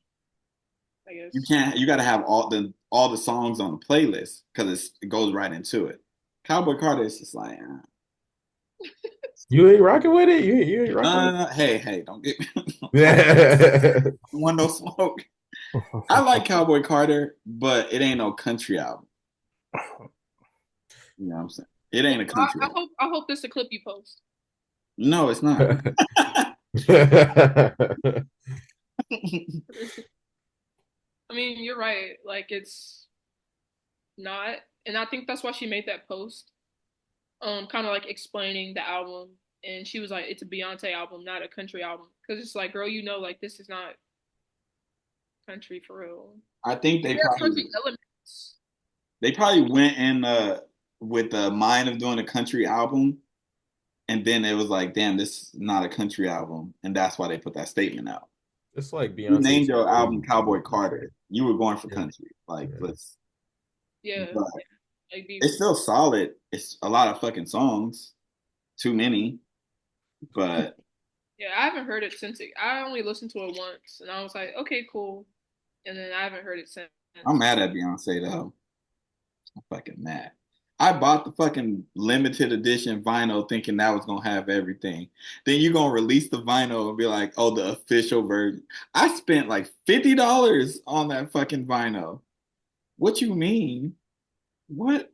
I guess. you gotta have all the songs on the playlist because it goes right into it. Cowboy Carter is just like You ain't rocking with it? You ain't rocking with hey, don't get me it? don't want no smoke. I like Cowboy Carter, but it ain't no country album. You know what I'm saying? It ain't a country album. I hope this is a clip you post. No, it's not. I mean, you're right. Like it's not, and I think that's why she made that post. Kind of like explaining the album, and she was like, "It's a Beyonce album, not a country album." Because it's like, girl, like this is not country for real. I think There are country elements. they probably went in with the mind of doing a country album, and then it was like, damn, this is not a country album, and that's why they put that statement out. It's like You Beyonce named took your album over Cowboy country. Carter. You were going for Yeah, country. Like, yeah. let's. Yeah, But like be it's still solid. It's a lot of fucking songs. Too many. But yeah. I haven't heard it since I only listened to it once, and I was like, okay, cool, and then I haven't heard it since. I'm mad at Beyonce though. I'm fucking mad. I bought the fucking limited edition vinyl thinking that was gonna have everything. Then you're gonna release the vinyl and be like, oh, the official version. I spent like $50 on that fucking vinyl. What you mean? What?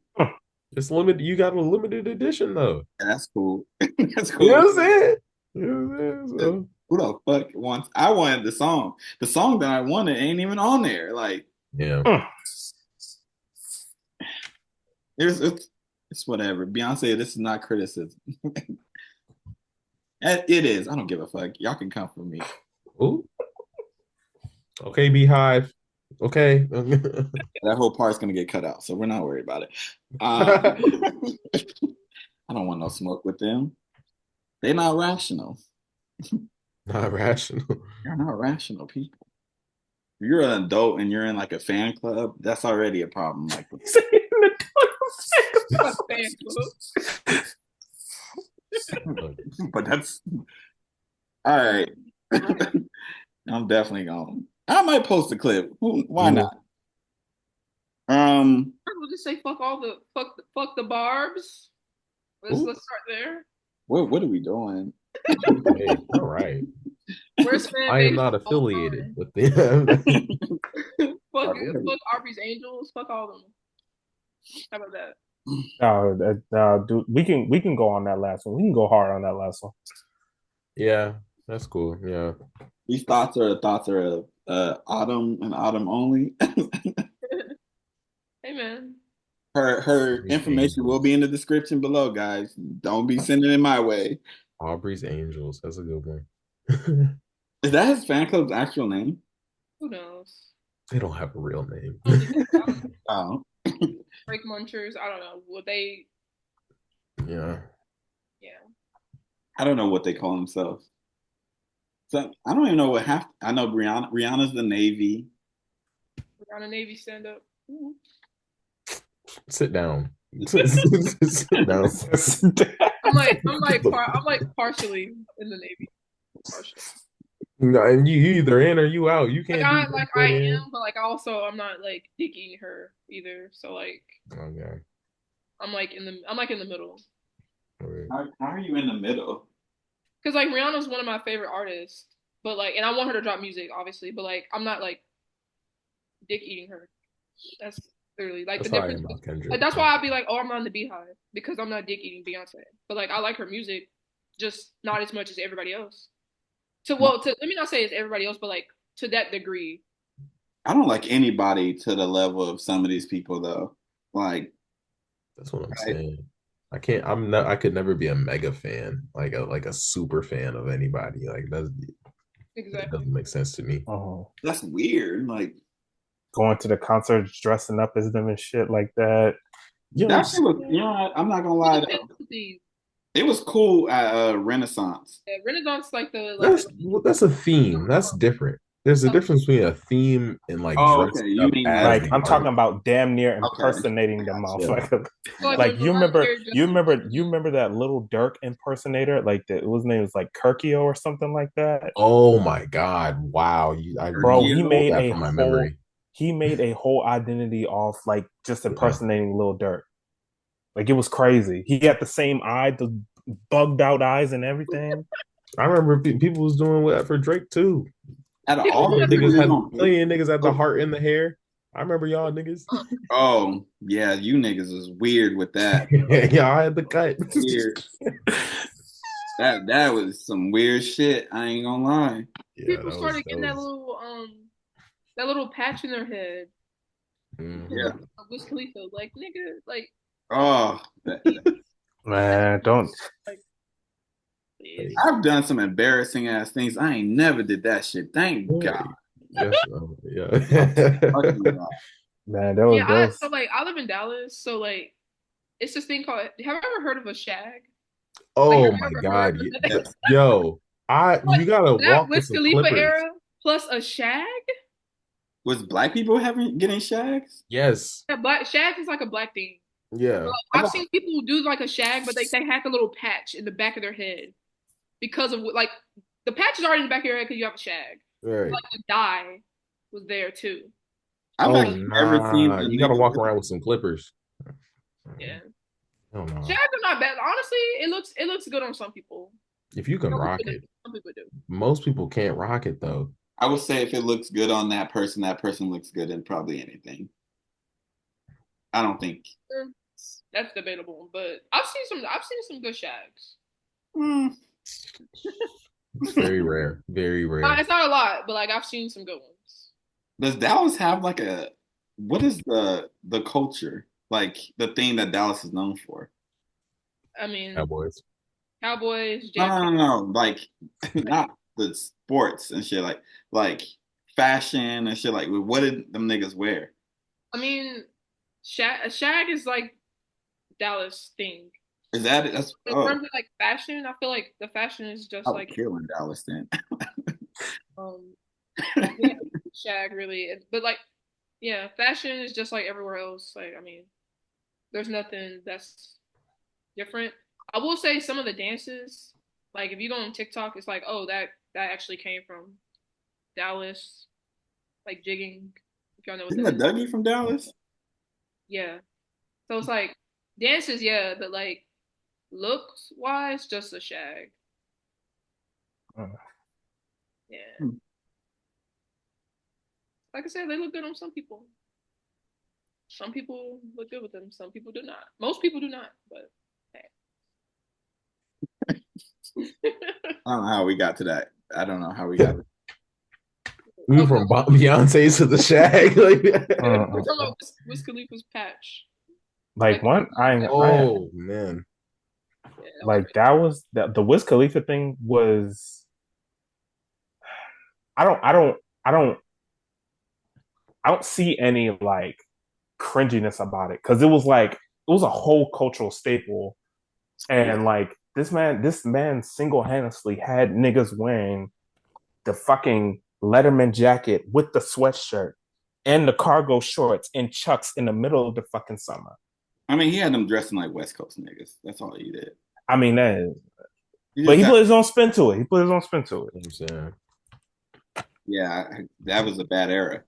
It's limited. You got a limited edition though. Yeah, that's cool. That's You know cool. what I'm saying? You know what I'm saying? So, Who the fuck wants? I wanted the song. The song that I wanted ain't even on there. Like, yeah. it's whatever. Beyonce, this is not criticism. It is. I don't give a fuck. Y'all can come for me. Ooh. Okay, Beehive. Okay. That whole part's gonna get cut out, so we're not worried about it. I don't want no smoke with them. They're not rational. Not rational. You're not rational people. If you're an adult and you're in like a fan club, that's already a problem. Like, but that's all right. I'm definitely going. I might post a clip. Why not? We'll just say fuck the barbs. Let's start there. What are we doing? Hey, all right. Where's fan I am base not all affiliated with them. fuck Aubrey's Angels. Fuck all of them. How about that? Dude, we can go on that last one. We can go hard on that last one. Yeah, that's cool. Yeah. These thoughts are of Autumn and Autumn only. Hey man. Her information will be in the description below, guys. Don't be sending it my way. Aubrey's Angels. That's a good one. Is that his fan club's actual name? Who knows? They don't have a real name. Oh. Break Munchers. I don't know. Will they? Yeah. Yeah. I don't know what they call themselves. So I don't even know what half. I know Rihanna's the Navy. We're on a Navy stand up. Ooh. Sit down. Sit down. I'm like partially in the Navy. Partially. No, and you either in or you out. You can't I am, but like also I'm not like dick eating her either. So like okay. I'm like in the middle. Okay. How are you in the middle? Because like Rihanna's one of my favorite artists, but like, and I want her to drop music, obviously, but like I'm not like dick eating her. That's clearly like That's the difference. Like that's why I'd be like, oh, I'm on the Beehive because I'm not dick eating Beyonce, but like I like her music, just not as much as everybody else. Let me not say it's everybody else, but like to that degree. I don't like anybody to the level of some of these people though. Like that's what I'm saying. I can't. I'm not. I could never be a mega fan, like a super fan of anybody. Like that doesn't make sense to me. Oh, that's weird. Like going to the concerts, dressing up as them and shit like that. That shit was. You know, I'm not gonna lie though. It was cool at Renaissance. Yeah, Renaissance like that's a theme. That's different. There's a difference between a theme and like okay. You mean like I'm talking about damn near impersonating the motherfucker. Like you remember that little Dirk impersonator? Like his name was like Kirkio or something like that. Oh my god! Wow, bro, he made a whole memory. He made a whole identity off like just impersonating Lil Durk. Like it was crazy. He had the same eye, the bugged out eyes and everything. I remember people was doing that for Drake too. Out of all the niggas had the heart in the hair. I remember y'all niggas. Oh yeah, you niggas is weird with that. Y'all had the cut. Weird. That was some weird shit. I ain't gonna lie. Yeah, people started getting that little patch in their head. Yeah. Wiz Khalifa, like nigga, like. Oh man, don't. I've done some embarrassing ass things. I ain't never did that shit. Thank God. Yes, yeah. Man, that was. So like, I live in Dallas, so like, it's this thing called. Have you ever heard of a shag? Oh like, my God, yo, you gotta walk Wiz Khalifa era. plus a shag. Was black people getting shags? Yes. Yeah, black shag is like a black thing. Yeah. I've seen people do like a shag, but they have a little patch in the back of their head because of like the patch is already in the back of your head because you have a shag. Right. Like the dye was there too. I've Oh Because actually never seen nah. a You gotta nigga walk with around with some clippers. yeah, Hell no. shags are not bad. Honestly, it looks good on some people. If you can Some rock people do. it. Some people do. Most people can't rock it though. I would say if it looks good on that person looks good in probably anything. I don't think. Eh, That's debatable, but I've seen some good shags. Hmm. It's very rare. Very rare. It's not a lot, but like I've seen some good ones. Does Dallas have like a what is the culture? Like the thing that Dallas is known for? I mean, Cowboys. Cowboys, No, Jets. no, no, no. Like not the sports and shit. Like fashion and shit. Like what did them niggas wear? I mean, shag is like Dallas thing. Is that it? That's In terms of like fashion, I feel like the fashion is I just would like kill in Dallas then. um yeah, shag really. But like yeah, fashion is just like everywhere else. Like I mean, there's nothing that's different. I will say some of the dances, like if you go on TikTok, it's like, oh, that actually came from Dallas, like jigging, if y'all know what Isn't that that is. Dougie from Dallas? Yeah. So it's like dances, yeah, but like looks wise, just a shag. Yeah. Hmm. Like I said, they look good on some people. Some people look good with them. Some people do not. Most people do not, but hey. I don't know how we got to that. I don't know how we got. We went from Beyonce to the Shag. Like, We're talking about Wiz Khalifa's patch. Like Like, one, oh man. yeah, that was like crazy. that was the Wiz Khalifa thing was. I don't, I don't, I don't, I don't see any like cringiness about it because it was a whole cultural staple, Yeah. and like this man single handedly had niggas wearing the fucking Letterman jacket with the sweatshirt and the cargo shorts and chucks in the middle of the fucking summer. I mean, he had them dressing like West Coast niggas. That's all he did. I mean that is, He but just he got, put his own spin to it. He put his own spin to it. I'm saying. yeah, that was a bad era.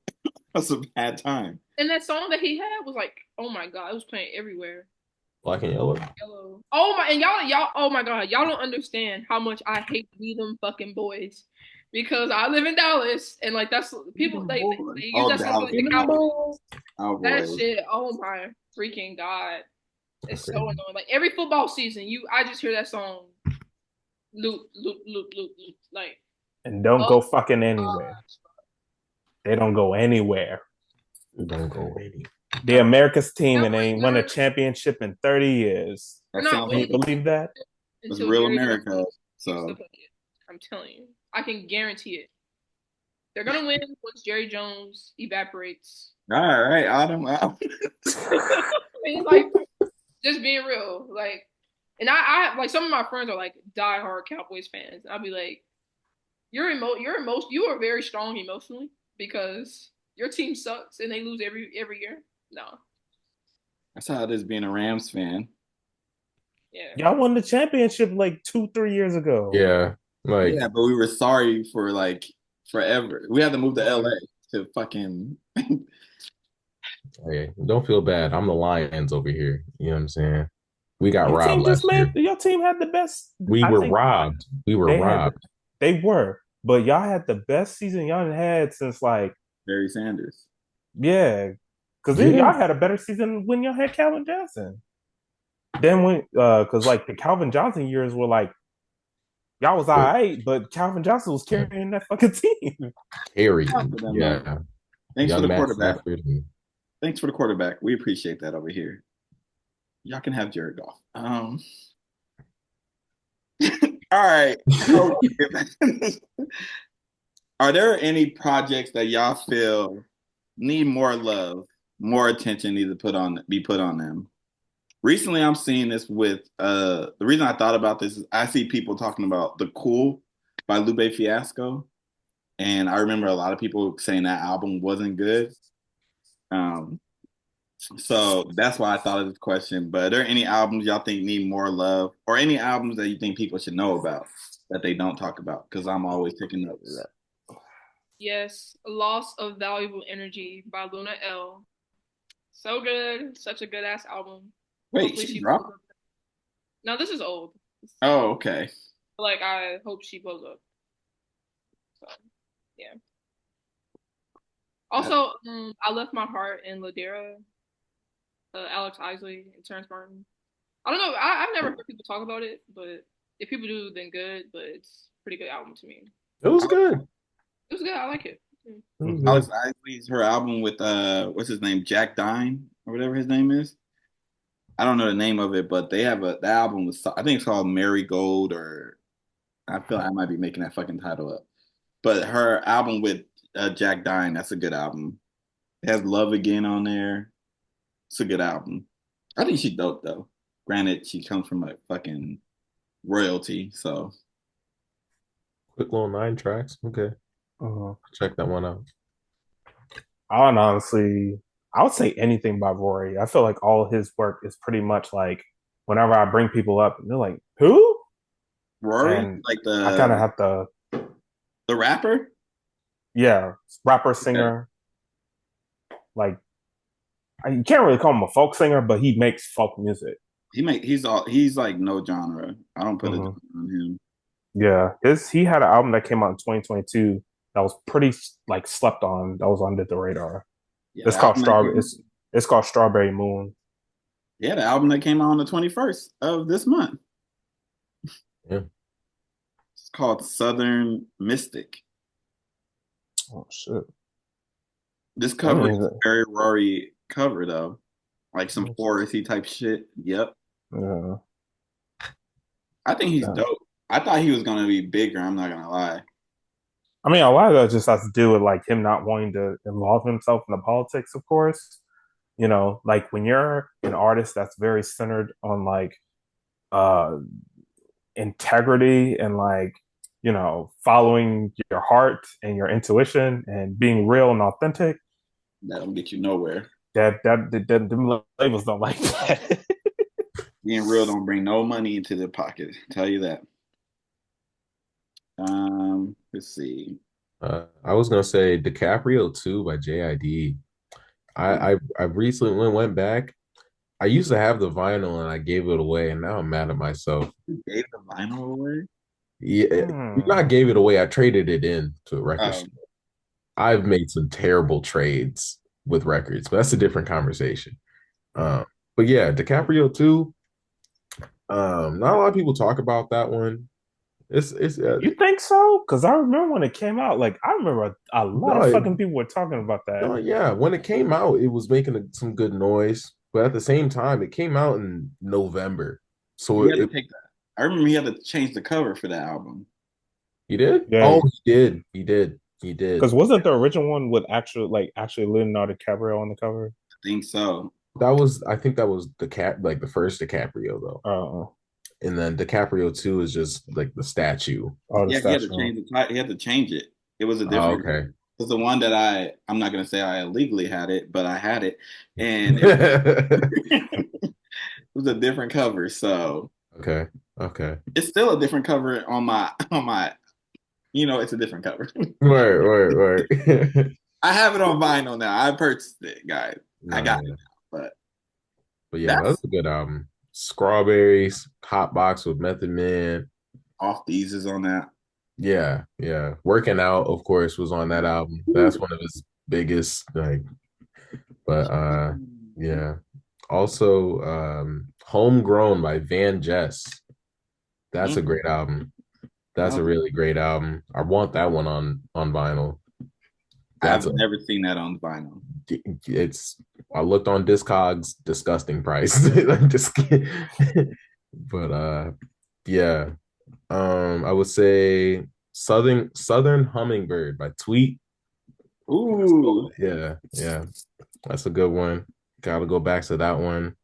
That's a bad time. And that song that he had was like, oh my god, it was playing everywhere. Black and yellow. Yellow. Oh my, and y'all, oh my god, y'all don't understand how much I hate be them fucking boys, because I live in Dallas and like that's people they use Oh, that song for Dallas. like the Cowboys. Oh That boy. shit, oh my freaking god, it's so Okay. annoying. Like every football season, I just hear that song loop, loop, loop, loop, loop. Like, And don't oh go fucking anywhere. They don't go anywhere. Don't go any. The America's team and they Cowboys ain't won a literally, championship in 30 years. we're That not sounds Can like you winning believe that? it's until real Jerry Jones America. keeps So the bucket. I'm telling you, I can guarantee it. They're gonna win once Jerry Jones evaporates. all right, Autumn. I mean, like just being real, like, and I like some of my friends are like diehard Cowboys fans. I'll be like, you are very strong emotionally because your team sucks and they lose every year. No, That's how it is being a Rams fan. yeah, Y'all won the championship like 2, 3 years ago. Yeah. Like, Yeah, but we were sorry for like forever. We had to move to LA to fucking. hey, don't feel bad. I'm the Lions over here. You know what I'm saying? We got Your robbed team just last made year. your team had the best. We I were think robbed. We were they had robbed. they were, but y'all had the best season y'all had since like Barry Sanders. yeah, because Yeah. y'all had a better season when y'all had Calvin Johnson. Then when because like the Calvin Johnson years were like y'all was all But right, but Calvin Johnson was carrying that fucking team. Harry, Shout out to them, though. yeah. Thanks for Young the Matt quarterback. Stafford. And Thanks for the quarterback. We appreciate that over here. Y'all can have Jared Goff. All right. Are there any projects that y'all feel need more love, more attention need to be put on them? Recently, I'm seeing this with the reason I thought about this is I see people talking about The Cool by Lupe Fiasco. and I remember a lot of people saying that album wasn't good. Um, so that's why I thought of this question. But are there any albums y'all think need more love, or any albums that you think people should know about that they don't talk about? Because I'm always taking notes. Yes, Loss of Valuable Energy by Luna L. So good, such a good ass album. Wait, Hopefully she she blows dropped? up. Now this is old. Oh, okay. Like I hope she blows up. So yeah. Also, I Left My Heart in Ladera, Alex Isley and Terrence Martin. I don't know. I've never heard people talk about it, but if people do, then good. But it's a pretty good album to me. It was good. It was good. I like it. It was Alex good. Isley's her album with what's his name, Jack Dine or whatever his name is. I don't know the name of it, but they have the album was I think it's called Marigold, or I feel like I might be making that fucking title up. But her album with Jack Dine, that's a good album. It has Love Again on there. It's a good album. I think she's dope though. Granted, she comes from a fucking royalty, so Quick little 9 tracks. Okay, Uh, check that one out. I would honestly, I would say anything by Rory. I feel like all his work is pretty much like whenever I bring people up, they're like, "Who?" Rory, And like I kind of have to, the rapper. yeah, rapper, Okay. singer. Like, you can't really call him a folk singer, but he makes folk music. He's like no genre. I don't put a genre Hmm. on him. Yeah, his he had an album that came out in 2022 that was pretty like slept on. That was under the radar. Yeah, It's the called album that Star. came It's called Strawberry Moon. Yeah, the album that came out on the 21st of this month. Yeah, It's called Southern Mystic. Oh shit! This I cover didn't is even. very Rory cover though. Like some foresty type shit. Yep. Yeah, I think he's damn. dope. I thought he was gonna be bigger, I'm not gonna lie. I mean, a lot of that just has to do with like him not wanting to involve himself in the politics, of course. You know, like when you're an artist that's very centered on like uh integrity and like, following your heart and your intuition and being real and authentic, That don't get you nowhere. that them labels don't like that. Being real don't bring no money into the pocket. Tell you that. Let's see. I was gonna say DiCaprio 2 by JID. I recently went back. I used to have the vinyl and I gave it away, and now I'm mad at myself. Who gave the vinyl away? Yeah, not Hmm. gave it away. I traded it in to a record Um, store. I've made some terrible trades with records, but that's a different conversation. Um, but yeah, DiCaprio 2. Not a lot of people talk about that one. It's You think so? Because I remember when it came out, like I remember a lot no, of fucking people were talking about that. no, yeah. When it came out, it was making some good noise, but at the same time, it came out in November, so he had to it take that. I remember he had to change the cover for that album. he did. Yeah, Oh, he did. He did. He because did. wasn't the original one with actually Leonardo DiCaprio on the cover? I think so. I think that was the like the first DiCaprio though, Uh, and then DiCaprio 2 is just like the statue. oh, the Yeah, he had to statue. change the title. He had to change it. It was a Oh, different. okay. It was the one that I'm not gonna say I illegally had it, but I had it, and it was it was a different cover. So Okay. Okay. it's still a different cover on my it's a different cover. Right. I have it on vinyl now. I purchased it, guys. I No, got it yeah. now, but But yeah, that's that's a good album. Strawberries, Hot Box with Method Man. off these is on that. Yeah, yeah. Working Out, of course, was on that album. That's one of his biggest, like, but yeah. Also, Homegrown by Van Jess. That's a Mm, great album. That's a no, really great album. I want that one on vinyl. That's I've a never seen that on vinyl. it's I looked on Discogs, disgusting price. I'm just kidding. But yeah. I would say Southern Hummingbird by Tweet. Ooh, Yeah. That's a good one. Gotta go back to that one.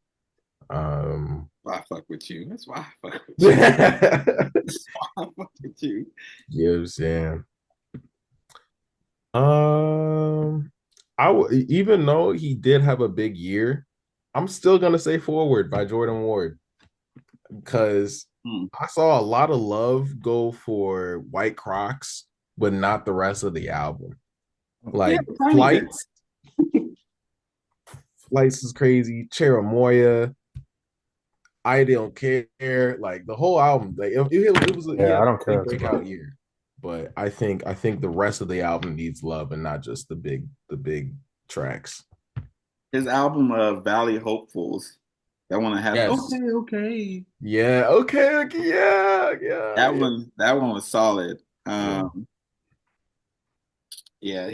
Um I fuck with you. That's why I fuck with you. Gibbs, I fuck with you. yeah. Um, even though he did have a big year, I'm still gonna say "Forward" by Jordan Ward because Hmm. I saw a lot of love go for White Crocs, but not the rest of the album. He had Like a tiny hit. Flights, Flights is crazy. Cherimoya, I don't care. Like the whole album, like it was he Yeah, had I a don't big care too breakout much. year. But I think the rest of the album needs love and not just the big tracks. His album Valley Hopefuls. That one that has Yes. okay, okay. Yeah. Okay. Yeah. Yeah. Yeah. That one was solid. Yeah. Yeah,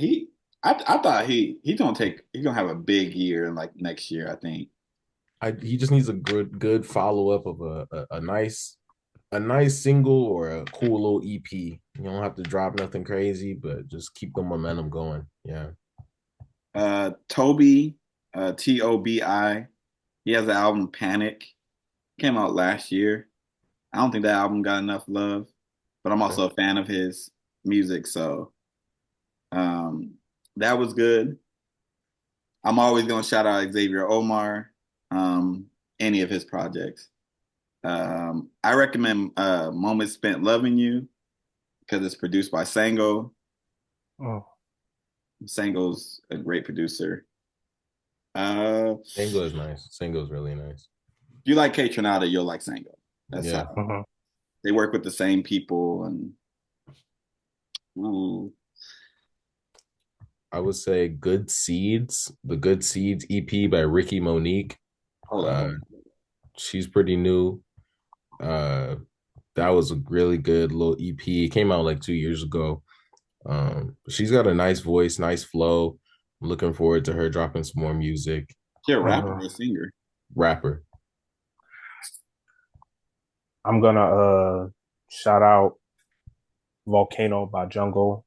I thought he's gonna have a big year like next year, I think. He just needs a good follow up of a nice single or a cool little EP. You don't have to drop nothing crazy, but just keep the momentum going. Yeah. Toby, Tobi, he has the album Panic. Came out last year. I don't think that album got enough love, but I'm Okay. also a fan of his music, so um that was good. I'm always gonna shout out Xavier Omar, um, any of his projects. I recommend Moments Spent Loving You because it's produced by Sango. Oh, Sango's a great producer. If Single is nice. Single is really nice. you like K Tronada, you'll like Sango. That's Yeah. how mhm. they work with the same people and ooh, I would say Good Seeds, the Good Seeds EP by Ricky Monique. hold up, Uh, hold up. she's pretty new. Uh, that was a really good little EP. It came out like 2 years ago. She's got a nice voice, nice flow. I'm looking forward to her dropping some more music. She a rapper Mhm. or a singer? Rapper. I'm gonna shout out Volcano by Jungle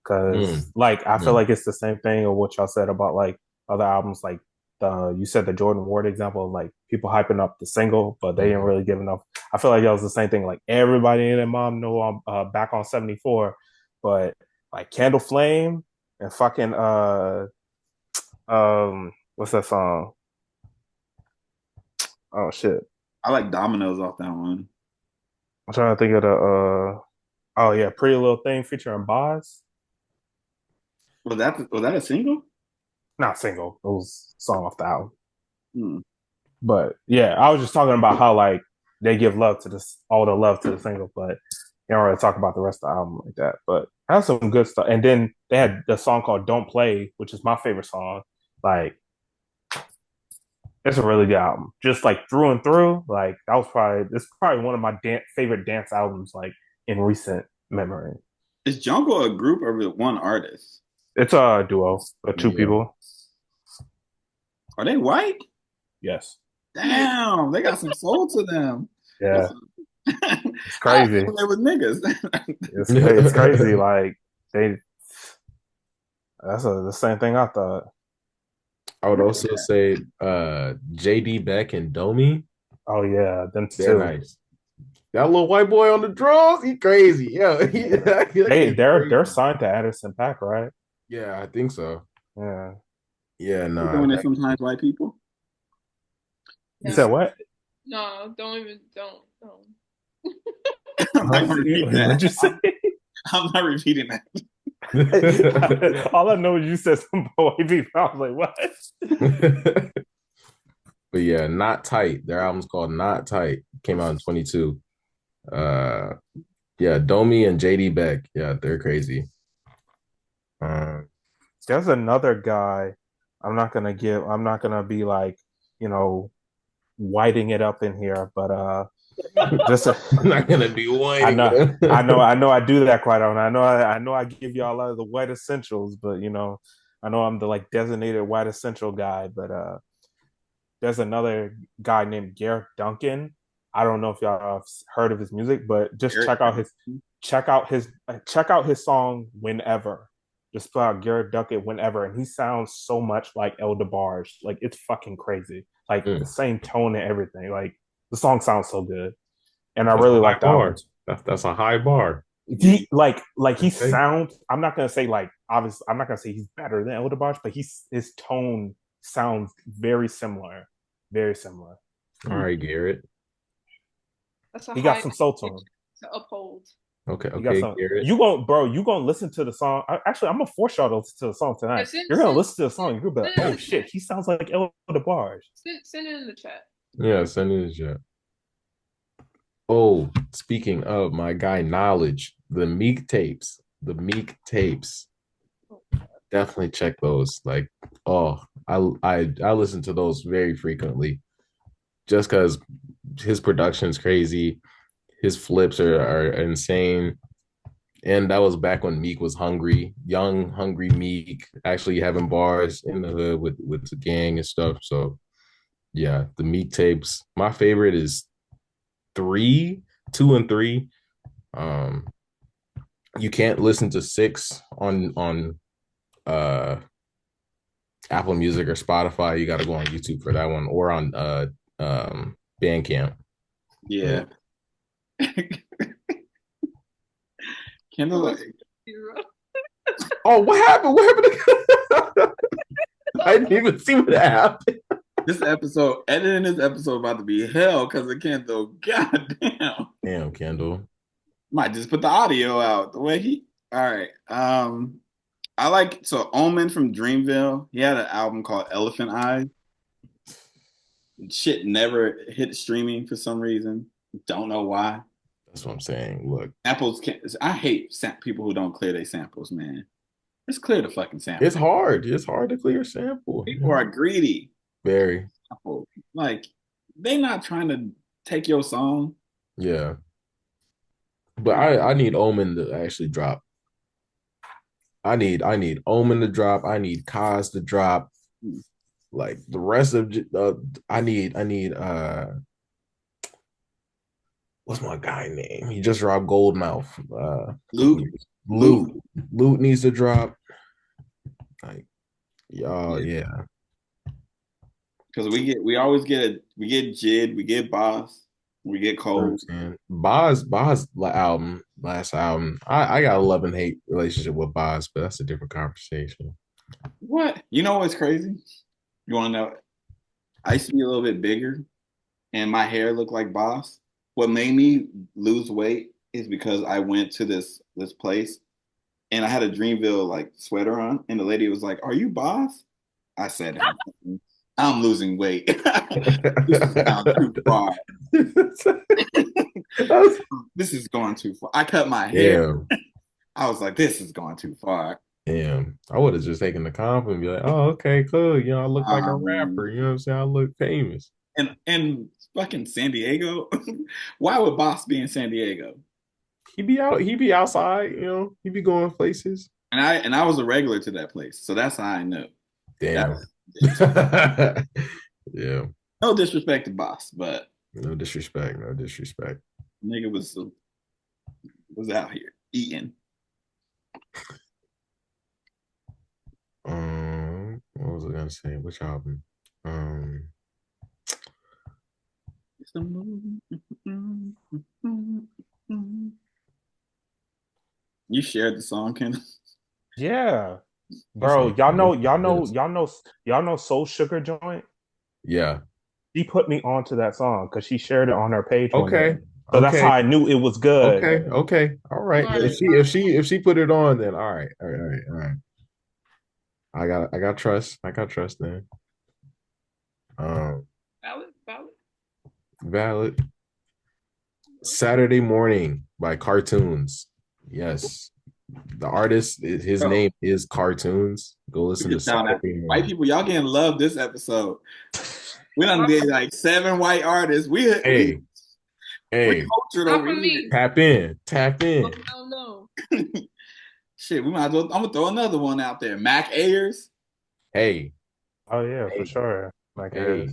because Mm, like I feel mm, like it's the same thing of what y'all said about like other albums like you said the Jordan Ward example of like people hyping up the single but they didn't mm. really give enough. I feel like that was the same thing like everybody and their mom know I'm back on 74, but like Candle Flame and fucking what's that song? Oh shit. I like Dominoes off that one. I'm trying to think of the oh yeah, Pretty Little Thing featuring Boz. Was that a single? Not single. It was song off the album. Hmm. But yeah, I was just talking about how like they give love to this all the love to the single, but they don't really talk about the rest of the album like that. But that's some good stuff. And then they had the song called "Don't Play," which is my favorite song. Like it's a really good album, just like through and through. Like that was probably one of my favorite dance albums like in recent memory. Is Jungle a group or one artist? It's a duo of two Duo. people. Are they white? Yes. Damn, they got some soul to them. What's Yeah. up? It's I crazy. thought they was niggas. It's crazy. Like they the same thing I thought. I would also say JD Beck and Domi. Oh yeah, them They're too. nice. That little white boy on the drums, he crazy. Yeah, that kid's They're crazy. signed to Addison Pack, right? Yeah, I think so. Yeah. Yeah, They nah. doing it sometimes, white people. You Yeah. said what? No, don't even don't. I'm not gonna repeat that. What'd you say? I'm not repeating that. All I know is you said some boy people. I was like, what? But yeah, Not Tight. Their album's called Not Tight. Came out in 22. Uh yeah, Domi and JD Beck. Yeah, they're crazy. Um There's another guy. I'm not gonna be like, you know, whiting it up in here, but just I'm not gonna be I whining know, it. I do that quite often. I know, I give y'all a lot of the white essentials, but you know, I know I'm the like designated white essential guy. But there's another guy named Gareth Duncan. I don't know if y'all have heard of his music, but just Eric check out his song "Whenever." Just put out Gareth Duncan "Whenever," and he sounds so much like El DeBarge. Like it's fucking crazy. Like the Mm, same tone and everything. Like the song sounds so good, and I that's a really high like the album bar. That's a high bar. he Okay. sounds I'm not gonna say like obviously, I'm not gonna say he's better than El DeBarge, but his tone sounds very similar, very similar. All right, Garrett. That's a He got high some soul to him. to uphold. Okay, You got okay, some. Garrett. You gonna listen to the song. Actually, I'm gonna force y'all to listen to the song Yeah, tonight. You're gonna listen to the song. You're gonna be like, send it in oh the chat. shit, he sounds like El DeBarge. Send it in the chat. Yeah, send it in the chat. Oh, speaking of my guy, Knowledge, the Meek tapes, definitely check those. Like, oh, I listen to those very frequently, just because his production's crazy, his flips are insane. And that was back when Meek was hungry, young, hungry Meek, actually having bars in the hood with the gang and stuff. So yeah, the Meek tapes. My favorite is three, two and three. Um, you can't listen to six on uh Apple Music or Spotify. You got to go on YouTube for that one, or on Bandcamp. Yeah. Kendall, Oh, what happened? What happened? I didn't even see what happened. this episode, editing this episode about to be hell because of Kendall. Goddamn. Damn, Kendall. Might just put the audio out the way he. All right. I like Omen from Dreamville. He had an album called Elephant Eyes. Shit never hit streaming for some reason. Don't know why. That's what I'm saying. Look, Apples can't. I hate people who don't clear their samples, man. Just clear the fucking sample. it's hard. It's hard to clear sample. People are greedy. Very. Like they not trying to take your song. Yeah. But I need Omen to actually drop. I need Omen to drop. I need Kaz to drop. Like the rest of I need what's my guy name? He just dropped Goldmouth. Loot needs to drop. Like y'all, yeah. Because we always get Jid, we get Boss, we get Cole. Boz last album. I got a love and hate relationship with Boz, but that's a different conversation. What? You know what's crazy? You want to know? I used to be a little bit bigger, and my hair looked like Boss. What made me lose weight is because I went to this place, and I had a Dreamville like sweater on, and the lady was like, "Are you Boss?" I said, "I'm losing weight. This is down too far. This is going too far." I cut my hair. Damn. I was like, "This is going too far." Damn. I would have just taken the compliment and be like, oh, okay, cool. You know, I look like a rapper. You know what I'm saying? I look famous. And fucking San Diego. Why would Boss be in San Diego? He be outside, you know, he be going places. And I was a regular to that place. So that's how I know. Damn. Yeah. No disrespect to Boss, but No disrespect. nigga was out here eating. What was I gonna say? Which album? You shared the song, Kendall. Yeah, bro. Y'all know Soul Sugar Joint. Yeah. She put me onto that song because she shared it on her page one Okay. day. So that's how I knew it was good. Okay. All right. If she put it on, then all right. I got trust. I got trust then. Valid. Saturday Morning by Cartoons. Yes. The artist, his name is Cartoons. Go listen to Saturday Morning. White people, y'all getting love this episode. We done did like 7 white artists. Hey. We cultured over here. Tap in. No. Shit, we might as well. I'm gonna throw another one out there. Mac Ayers. Hey. Oh yeah, for sure. Like hey.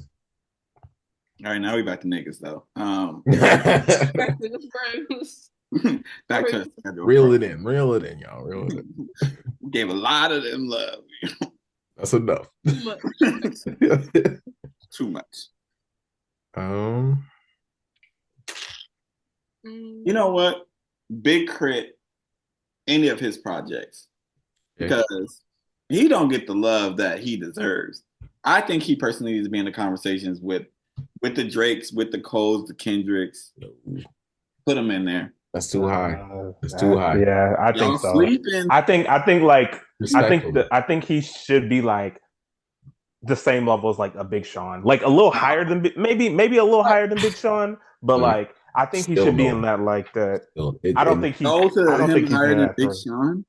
All right, now we back to niggas though. Back to reel it in, y'all. Reel it in. We gave a lot of them love. That's enough. Too much. You know what? Big Crit, any of his projects. Okay. because he don't get the love that he deserves. I think he personally needs to be in the conversations with the Drakes, with the Coles, the Kendricks. Put him in there. That's too high. That's too high. Yeah, I think Y'all so. sleeping. Respectfully. I think he should be like the same level as like a Big Sean, like a little higher than maybe a little higher than Big Sean, but Mm, like I think he Still should be in low. that like that. Still, Go I to don't him think he's higher near than that Big three. Sean.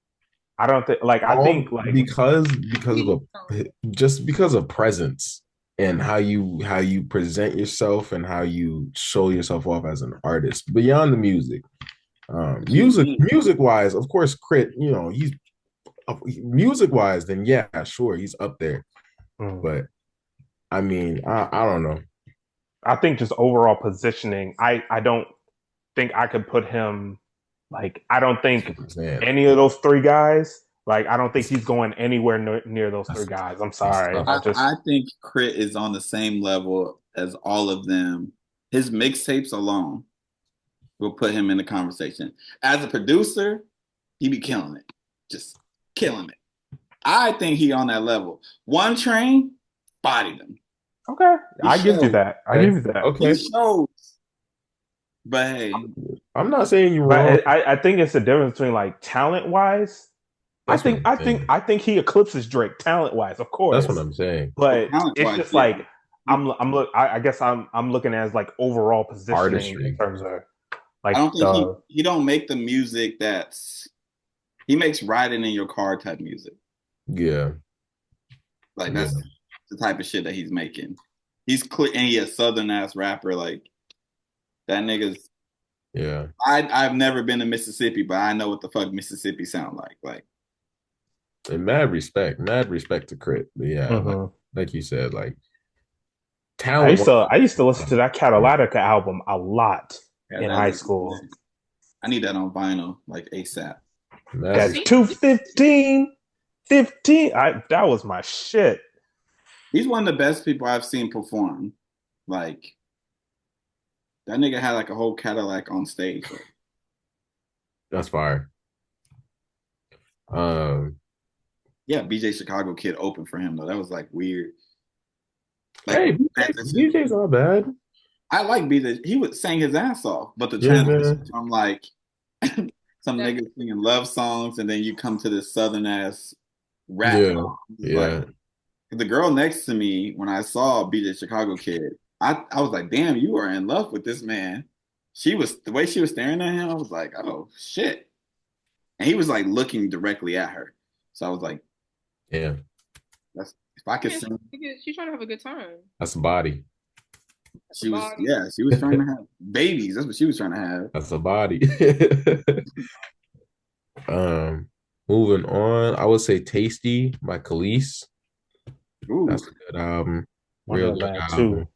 I don't think like I all think like because of a just because of presence and how you present yourself and how you show yourself off as an artist beyond the music. Music wise, of course, Crit, he's music wise, then yeah, sure, he's up there. mm, But I mean, I don't know. I think just overall positioning. I don't think I could put him like I don't think Man, any of those three guys. Like I don't think he's going anywhere near those three that's, guys. I'm that's sorry. tough. I think Crit is on the same level as all of them. His mixtapes alone will put him in the conversation. As a producer, he be killing it. Just killing it. I think he on that level. One Train bodied him. Okay, He I give you showed. that. I give Okay, you that. He okay. shows. But hey, I'm not saying you're wrong. But I think it's the difference between like talent wise. That's what I'm saying. I think he eclipses Drake talent wise, of That's what course. I'm saying. But talent it's wise, just yeah. like I guess I'm looking at as like overall positioning in Artistry. terms of I like don't think the he don't make the music that's he makes riding in your car type music. Yeah. Like Yeah. that's the type of shit that he's making. He's clear and he a southern ass rapper. Like that nigga's Yeah. I've never been to Mississippi, but I know what the fuck Mississippi sound like. Like And mad respect to Crit. But yeah, Mhm. like you said, like talent I used to listen to that Catalytica album a lot yeah, in high school. I need that on vinyl, like ASAP. mad That respect. 15. That was my shit. He's one of the best people I've seen perform. Like that nigga had like a whole Cadillac on stage. That's fire. Um Yeah, BJ Chicago Kid opened for him though. That was like weird. Like hey, transition. DJ's not bad. I like BJ. He would sing his ass off, but the Yeah, transition man. from like some niggas singing love songs and then you come to this southern ass rap Yeah. song. It's like Yeah. the girl next to me when I saw BJ Chicago Kid, I was like, damn, you are in love with this man. She was the way she was staring at him, I was like, oh shit. And he was like looking directly at her. So I was like, Yeah. that's if I could Yeah, sing. she's trying to have a good time. That's a body. She was Body. yeah, she was trying to have babies. That's what she was trying to have. That's a body. um Moving on, I would say Tasty by Khalees. Ooh. That's a good album. One Real of good that too. album.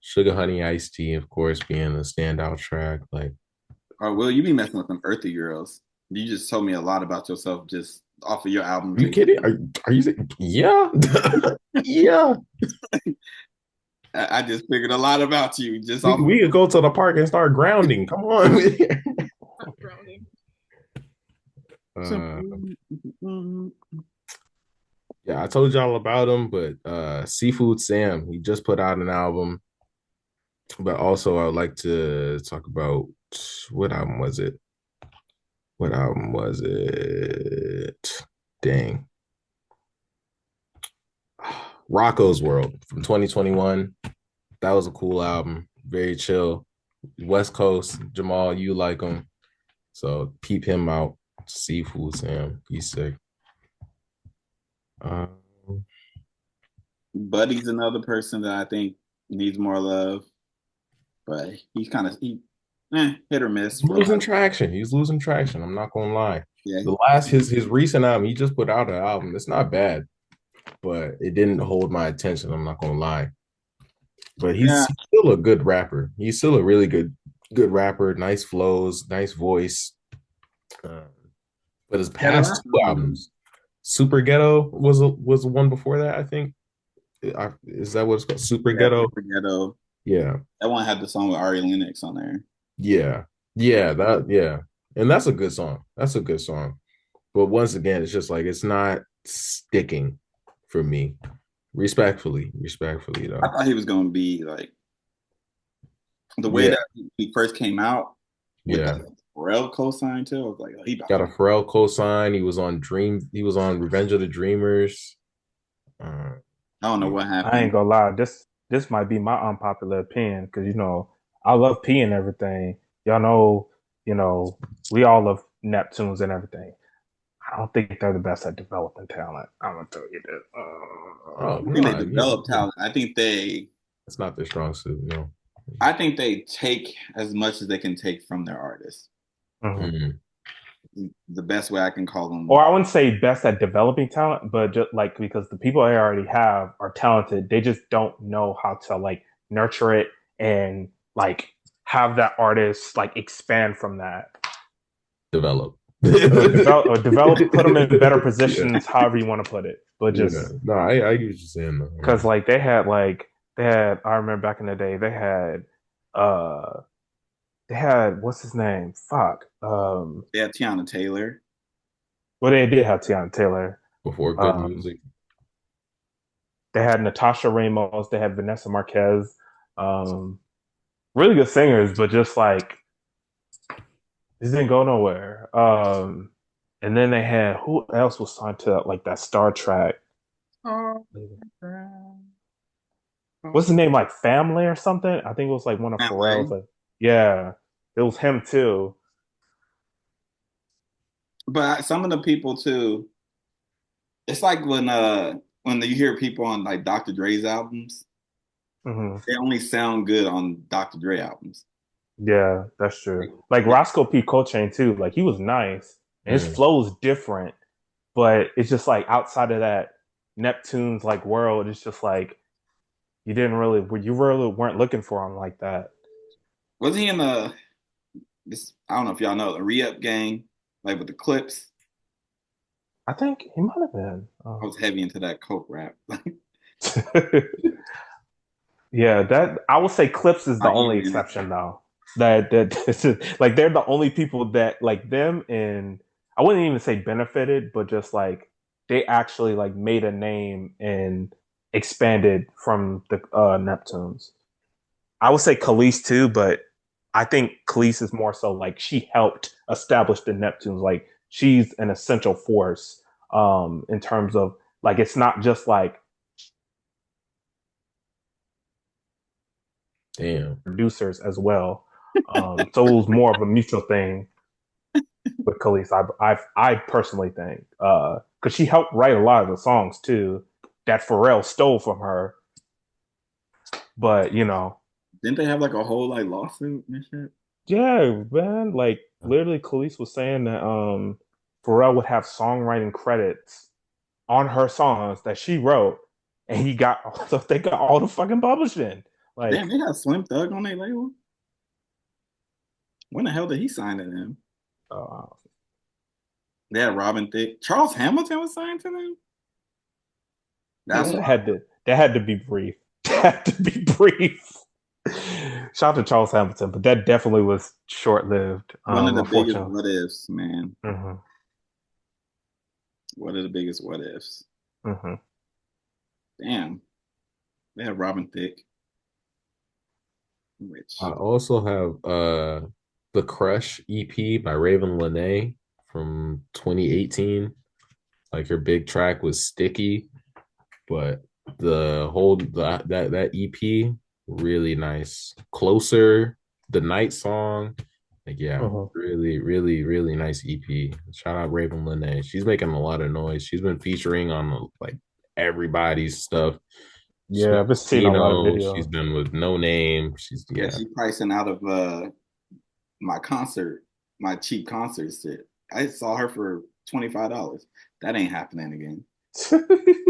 Sugar Honey Iced Tea, of course, being the standout track. Like, Oh, Will, you be messing with them earthy girls. You just told me a lot about yourself just off of your album are you taste. kidding? Are you saying, yeah? Yeah. I just figured a lot about you just We, off of we could go to the park and start grounding. Come on. Not drowning. uh, yeah, I told y'all about him, but Seafood Sam, he just put out an album. But also, I would like to talk about what album was it? What album was it? Dang. Rocco's World from 2021. That was a cool album. Very chill. West Coast. Jamal, you like him. So peep him out. Seafood Sam. He's sick. Um, Buddy's another person that I think needs more love, but he's kind of hit or miss he's for a lot losing of traction. He's losing traction. I'm not gonna lie. yeah. The last his recent album, he just put out an album. It's not bad, but it didn't hold my attention. I'm not gonna lie. But Yeah, he's still a good rapper. He's still a really good rapper. Nice flows, nice voice. Uh, but his yeah. past two albums, Super Ghetto was the one before that. I think. Is that what it's called? Super Yeah, Ghetto. Super Ghetto. Yeah, That one had the song with Ari Lennox on there. yeah, yeah. And that's a good song. That's a good song. But once again, it's just like it's not sticking for me. Respectfully I though. thought he was gonna be like the way Yeah, that he first came out with yeah. that Pharrell cosign too. I was like, oh, he about Got to. a Pharrell cosign. He was on Dream. He was on Revenge of the Dreamers. Uh, I don't know yeah. what I happened. ain't gonna lie. This might be my unpopular opinion because I love P and everything. Y'all know, we all love Neptunes and everything. I don't think they're the best at developing talent. I'm gonna tell you that. Oh I think they no, yeah, develop yeah. talent. It's not their strong suit. No. I think they take as much as they can take from their artists. Mhm. Mm. The best way I can call Or them. I wouldn't say best at developing talent, but just like because the people they already have are talented, they just don't know how to like nurture it and like have that artist like expand from that Develop. or develop, put them in better Yeah, positions, however you want to put it. But yeah. just No, I get what you're saying though. Yeah. because they had I remember back in the day uh they had what's his name? Fuck. They have Tiana Taylor. Well, they did have Tiana Taylor. Before good Um, music. they had Natasha Ramos. They had Vanessa Marquez. Um, really good singers, but just like this didn't go nowhere. And then they had who else was signed to like that Star Trek? Oh, What's his name? Like Family or something? I think it was like one of Pharrell's. Way. Like, yeah, it was him too. But some of the people too, it's like when you hear people on like Dr. Dre's albums, Hmm. they only sound good on Dr. Dre albums. Yeah, that's true. Like, Like they, Roscoe P. Coltrane too. Like he was nice and his Mm. flow is different, but it's just like outside of that Neptune's like world, it's just like you really weren't looking for him like that. was he in the this? I don't know if y'all know the re-up gang, like with the clips. I think he might have been. I was heavy into that coke rap. Yeah, that I would say Clips is the I only am in it. exception though. That like they're the only people that like them and I wouldn't even say benefited, but just like they actually like made a name and expanded from the Neptunes. I would say Khalees too, but I think Khalees is more so like she helped establish the Neptunes. Like she's an essential force in terms of like it's not just like Damn. producers as well. So it was more of a mutual thing with Khalees. I personally think because she helped write a lot of the songs too that Pharrell stole from her. But Didn't they have like a whole like lawsuit and shit? yeah, man, like literally, Khalees was saying that Pharrell would have songwriting credits on her songs that she wrote, and he got so they got all the fucking publishing. Damn, Like, they have Slim Thug on their label. When the hell did he sign to them? uh, They had Robin Thicke. Charles Hamilton was signed to them. That's yeah, why. that had to be brief. That had to be brief. Shout out to Charles Hamilton, but that definitely was short lived. One of the biggest Unfortunately. what ifs, man. Hmm. One of the biggest what ifs. Hmm. Damn. They had Robin Thicke. I Rich. also have The Crush EP by Raven Lene from 2018. Like her big track was Sticky, but that EP really nice. Closer, the night song. Like yeah, Hmm. really nice EP. Shout out Raven Lene. She's making a lot of noise. She's been featuring on like everybody's stuff. She's been Yeah, I've been with seeing a lot of Casino. She's videos. been with No Name. She's Yeah, yeah. she pricing out of my concert, my cheap concert sit. I saw her for $25. That ain't happening again.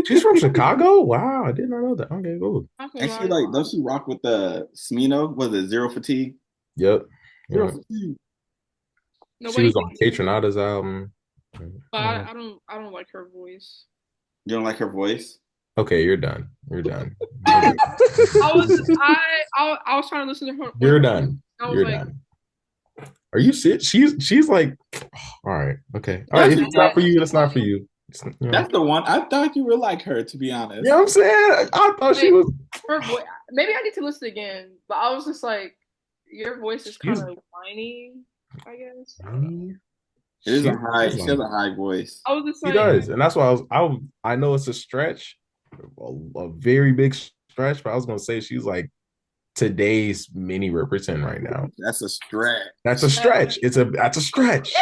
She's from Chicago. Wow, I did not know that. Okay, cool. Not gonna And she lie. like, don't she rock with the Smino? Was it Zero Fatigue? Yep. Zero Yeah. Fatigue. She Nobody was on thinks, Kate Renata's album. but Mhm. I don't like her voice. You don't like her voice? Okay, you're done. You're done. You're done. I was I was trying to listen to her one of You're her. done. I was You're like, done. Are you shit? She's like, all right, okay, all right. That's If After it's not that, for you, it's not for you. that's the one. I thought you would like her, to be You know honest. what I'm saying? I thought she like was. her voice. Maybe I need to listen again, but I was just like, your voice is kind She's. of whiny. I guess I don't know. She, It is a she's high. She has like a high voice. I was just she like, does, and that's why I know it's a stretch, a very big stretch, but I was gonna say she's like today's mini represent right now. That's a stretch. That's a that, stretch. That's a stretch.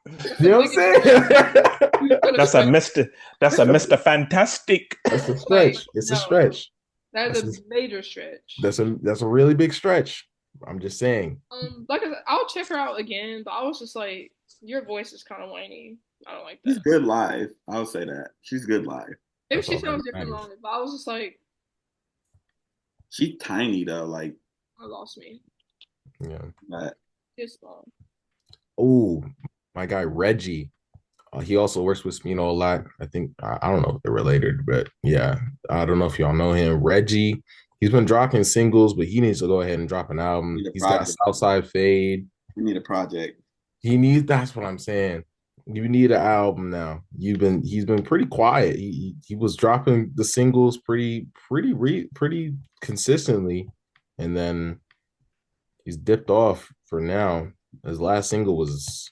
that's You the know what I'm biggest stretch. saying? Who's gonna That's a stretch? Mr. That's a Mr. Fantastic. That's a Like, stretch. It's a no, stretch. that is That's a a, major stretch. that's a really big stretch. I'm just saying. Like I said, I'll check her out again, but I was just like, your voice is kind of whiny. I don't like She's that. good live. I'll say that. She's good live. Maybe That's she all that sounds different matters. on it, but I was just like, She's tiny though. Like I lost me. Yeah. that. It's small. Oh, my guy Reggie. He also works with a lot. I think I don't know if they're related, but yeah, I don't know if y'all know him. Reggie. He's been dropping singles, but he needs to go ahead and drop an album. Need a He's got project. Southside Fade. We need a project. He needs. That's what I'm saying. You need an album now. He's been pretty quiet. He was dropping the singles pretty consistently, and then he's dipped off for now. His last single was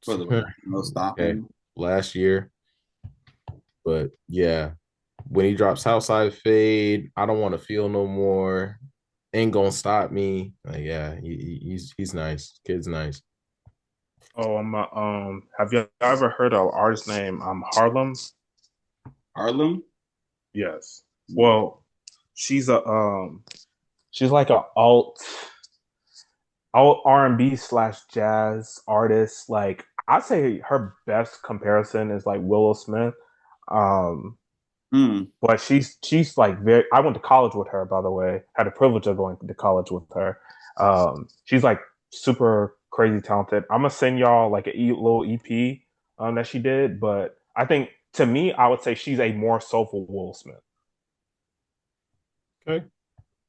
For the no okay stopping. last year, but yeah, when he drops Southside Fade, I don't want to feel no more. Ain't gonna stop me. Like, yeah, he's nice. Kid's nice. Oh, have you ever heard of an artist named Harlem? Harlem? Yes. No. Well, she's she's like a alt R&B slash jazz artist. Like I'd say her best comparison is like Willow Smith. Um, Hmm. but she's like very. I went to college with her, by the way. Had the privilege of going to college with her. She's like super crazy talented. I'm gonna send y'all like a little EP that she did. But I think to me, I would say she's a more soulful Will Smith Okay.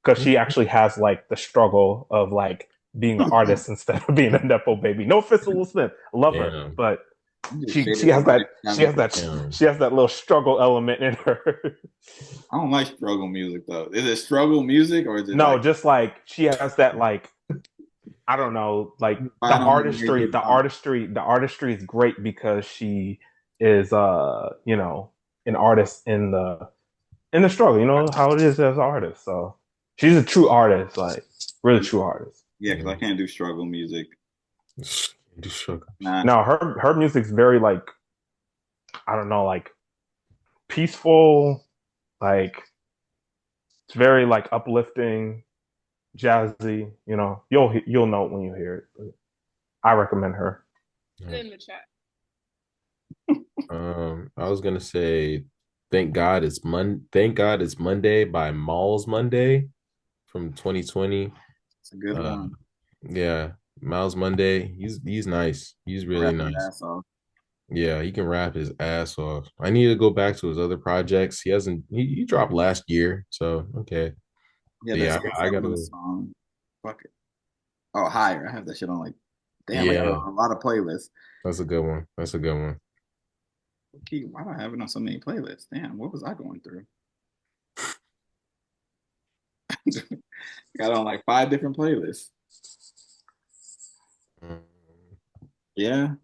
because she actually has like the struggle of like being an artist instead of being a nepo baby. No offense to Will Smith, I love her, Damn. but You just she shaded has somebody that from having Damn. she has that little struggle element in her. I don't like struggle music though. Is it struggle music or is it No, like just like she has that like I don't know, like I don't want to hear hip hop? the artistry is great because she is you know, an artist in the struggle, you know how it is as an artist. So she's a true artist, like really true artist. Yeah, because I can't do struggle music. Do sugar. Nah. Now her music's very like I don't know, like peaceful, like it's very like uplifting, jazzy. You know, you'll know it when you hear it. But I recommend her. Put it in the chat. I was gonna say, Thank God it's Monday by Miles Monday from 2020. It's a good Uh, one. yeah, Miles Monday. He's nice. He's really Rap his nice. ass off. Yeah, he can rap his ass off. I need to go back to his other projects. He hasn't. He dropped last year, so okay. Yeah, But that yeah, say I something on the gotta. song. Fuck it. Oh, higher. I have that shit on like damn, I got it Yeah, on a lot of playlists. that's a good one. That's a good one. Okay, why do I have it on so many playlists? Damn, what was I going through? Got it on like 5 different playlists. Um, Yeah.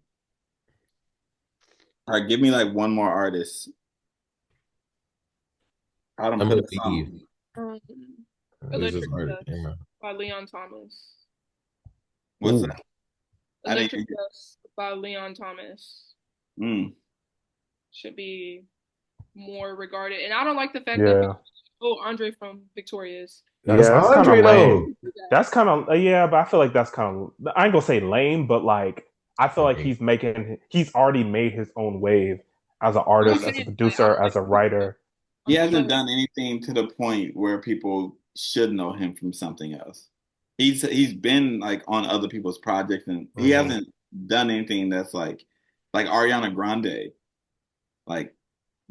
All right, give me like one more artist. I don't I'm put gonna a leave. song. Um, There's this Electric artist. Dust Yeah. by Leon Thomas. What's Ooh. that? I didn't Electric hear. Dust by Leon Thomas Mm. should be more regarded. And I don't like the fact that Yeah, Andre from Victorious. That's yeah, that's kind of Andre lame. though. That's kind of yeah, but I feel like that's kind of I ain't gonna say lame, but like I feel like he's already made his own wave as an I'm artist, just as a saying, like, I producer, don't like as a writer. He I'm hasn't like, done anything to the point where people should know him from something else. He's been like on other people's projects and he Mhm. hasn't done anything that's like Ariana Grande. Like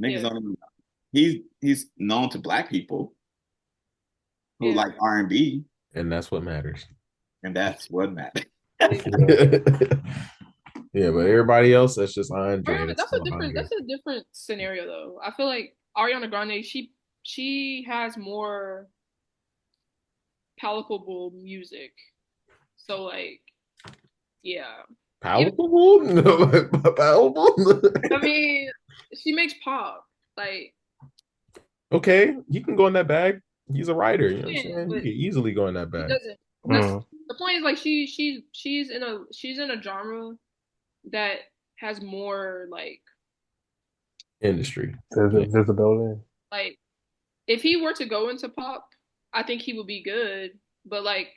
niggas yeah, don't even he's known to black people who yeah. like R&B. And that's what matters. And that's what matters. Like, Yeah. Yeah, but everybody else, that's just Andre. Ariana, That's still Andre. that's a different scenario though. I feel like Ariana Grande, she has more palatable music. So like, yeah. Even Palatable? No, palatable? I mean, she makes pop. Like, Okay, he can go in that bag. He's a writer, you know what I'm yeah, saying? He but can easily go in that she bag. doesn't. That's Mm. the point is like she's in a genre that has more Industry. Yeah. Visibility. like if he were to go into pop, I think he would be good. But like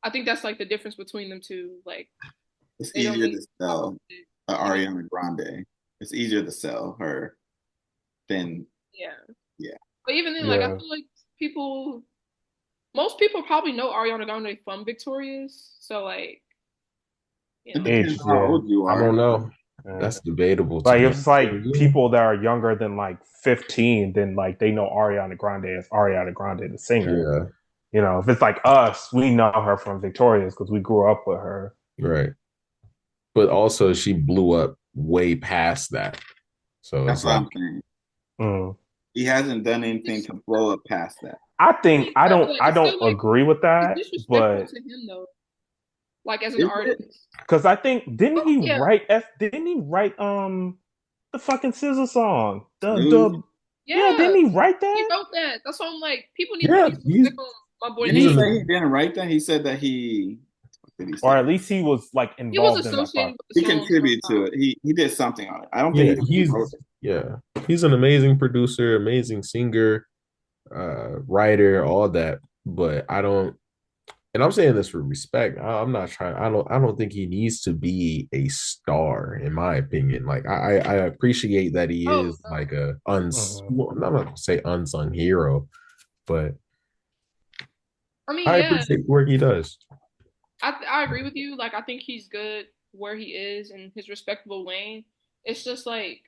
I think that's like the difference between them two. Like It's they don't easier really to sell you know Ariana Grande. It's easier to sell her than yeah. yeah. But even then, like I Yeah. feel like most people probably know Ariana Grande from Victorious. So like you It know depends Age, on how yeah. old you I don't are. know. Yeah. That's debatable to Like me. if it's like people that are younger than like 15, then like they know Ariana Grande as Ariana Grande, the singer. Yeah, You know, if it's like us, we know her from Victorious because we grew up with her. right. But also, she blew up way past that. So That's it's what like, I'm saying. Mm. He hasn't done anything it's, to blow up past that. I I think mean, yeah, but like I it's don't still like agree with it's that, disrespectful but to him though. Like as an Is it? artist. because I think Oh yeah, didn't he write the fucking SZA song Snooze? the yeah, yeah. didn't he write He that? wrote that. That's why I'm like, people need to yeah, put some respect on my boy Didn't he he's in say name. he the didn't write that? He said that he what did he Or say? at least he was like He was involved in that associated part. with the He song contributed to somehow. it. He did something on it. I don't yeah, think he wrote it. he's an amazing producer, amazing singer, writer, all that. But I don't, and I'm saying this with respect. I'm not trying. I don't think he needs to be a star, in my opinion. Like I appreciate that he Oh is no. like a Mhm. well, I'm not gonna say unsung hero, but I mean, I yeah, appreciate the work he does. I agree with you. Like I think he's good where he is in his respectable lane. It's just like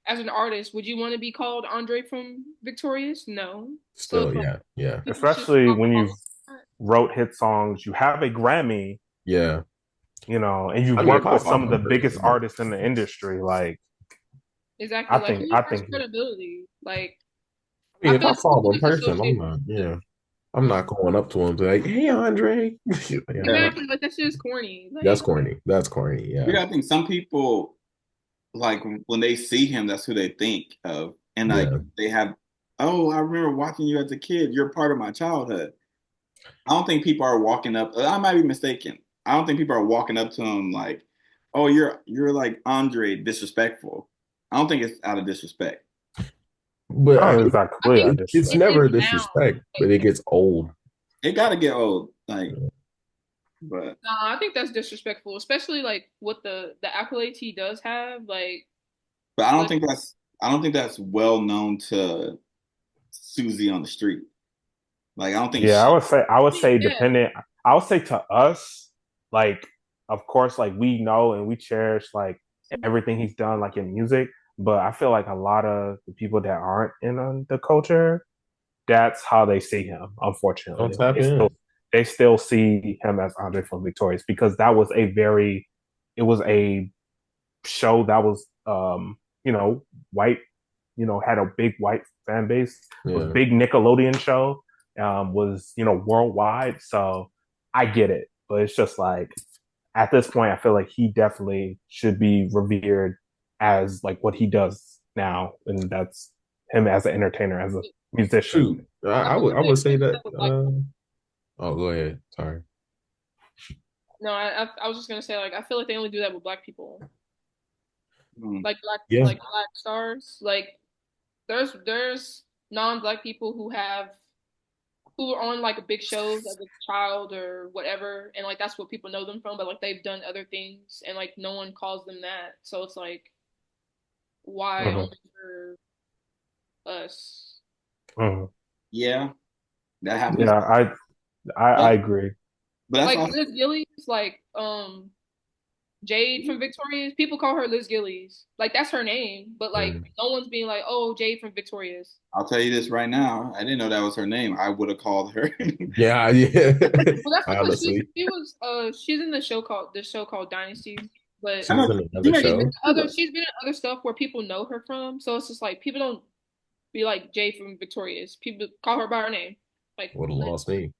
as an artist, would you want to be called Andre from Victorious? No. So Still, it's like yeah, people should Especially stop when you calling that. wrote hit songs, you have a Grammy, yeah. you know, and you I mean, if work I with saw some him of the in biggest person, artists in the industry. Like Exactly. Like he I has think credibility. Like I mean, I if feel I like saw people him in just person, associate him with the I'm not going up to him and be like, "Hey, Andre." Yeah, exactly like that shit is corny. that's Like corny. That's corny. You Yeah, gotta think some people like when they see him, that's who they think of. And like yeah. they have, oh, I remember watching you as a kid. You're part of my childhood. I don't think people are walking up. I might be mistaken. I don't think people are walking up to him like, "Oh, you're like Andre, disrespectful." I don't think it's out of disrespect. But I I don't think mean, it's that I complete think I it's it disrespect. is never now. disrespect, but Like, it gets old. It got to get old, like, but nah, I think that's disrespectful, especially like with the accolades he does have. but Like I don't think that's well known to Susie on the street. Like I don't think Yeah, she. I would say yeah, dependent I would say to us, like of course like we know and we cherish like everything he's done like in music, but I feel like a lot of the people that aren't in the culture, that's how they see him, Don't unfortunately. tap in. They still see him as Andre from Victorious because that was a very it was a show that was you know, white, you know, had a big white fan base, was Yeah. big Nickelodeon show, was, you know, worldwide. So I get it. But it's just like at this point I feel like he definitely should be revered as like what he does now. And that's him as an entertainer, as a musician. Shoot, I feel like I would they say do that. that with black people. Oh, go ahead. Sorry. No, I was just gonna say like I feel like they only do that with black people, Hmm. Yeah. like black stars. Like there's non-black people who are on like big shows as a child or whatever, and like that's what people know them from. But like they've done other things, and like no one calls them that. So it's like why Mhm, only for us? mhm. Yeah, that happens. Yeah, I But agree. but that's Like also Liz Gillies, like Jade from Victorious. People call her Liz Gillies. Like that's her name, but like Mm. no one's being like, "Oh, Jade from Victorious." I'll tell you this right now. I didn't know that was her name. I would have called her. Yeah, yeah. Well, that's because Honestly, she's in the show called Dynasty, but I she was know in she another made she's been show. in other stuff where people know her from. So it's just like people don't be like Jade from Victorious. People call her by her name. Like Would have Liz. lost me.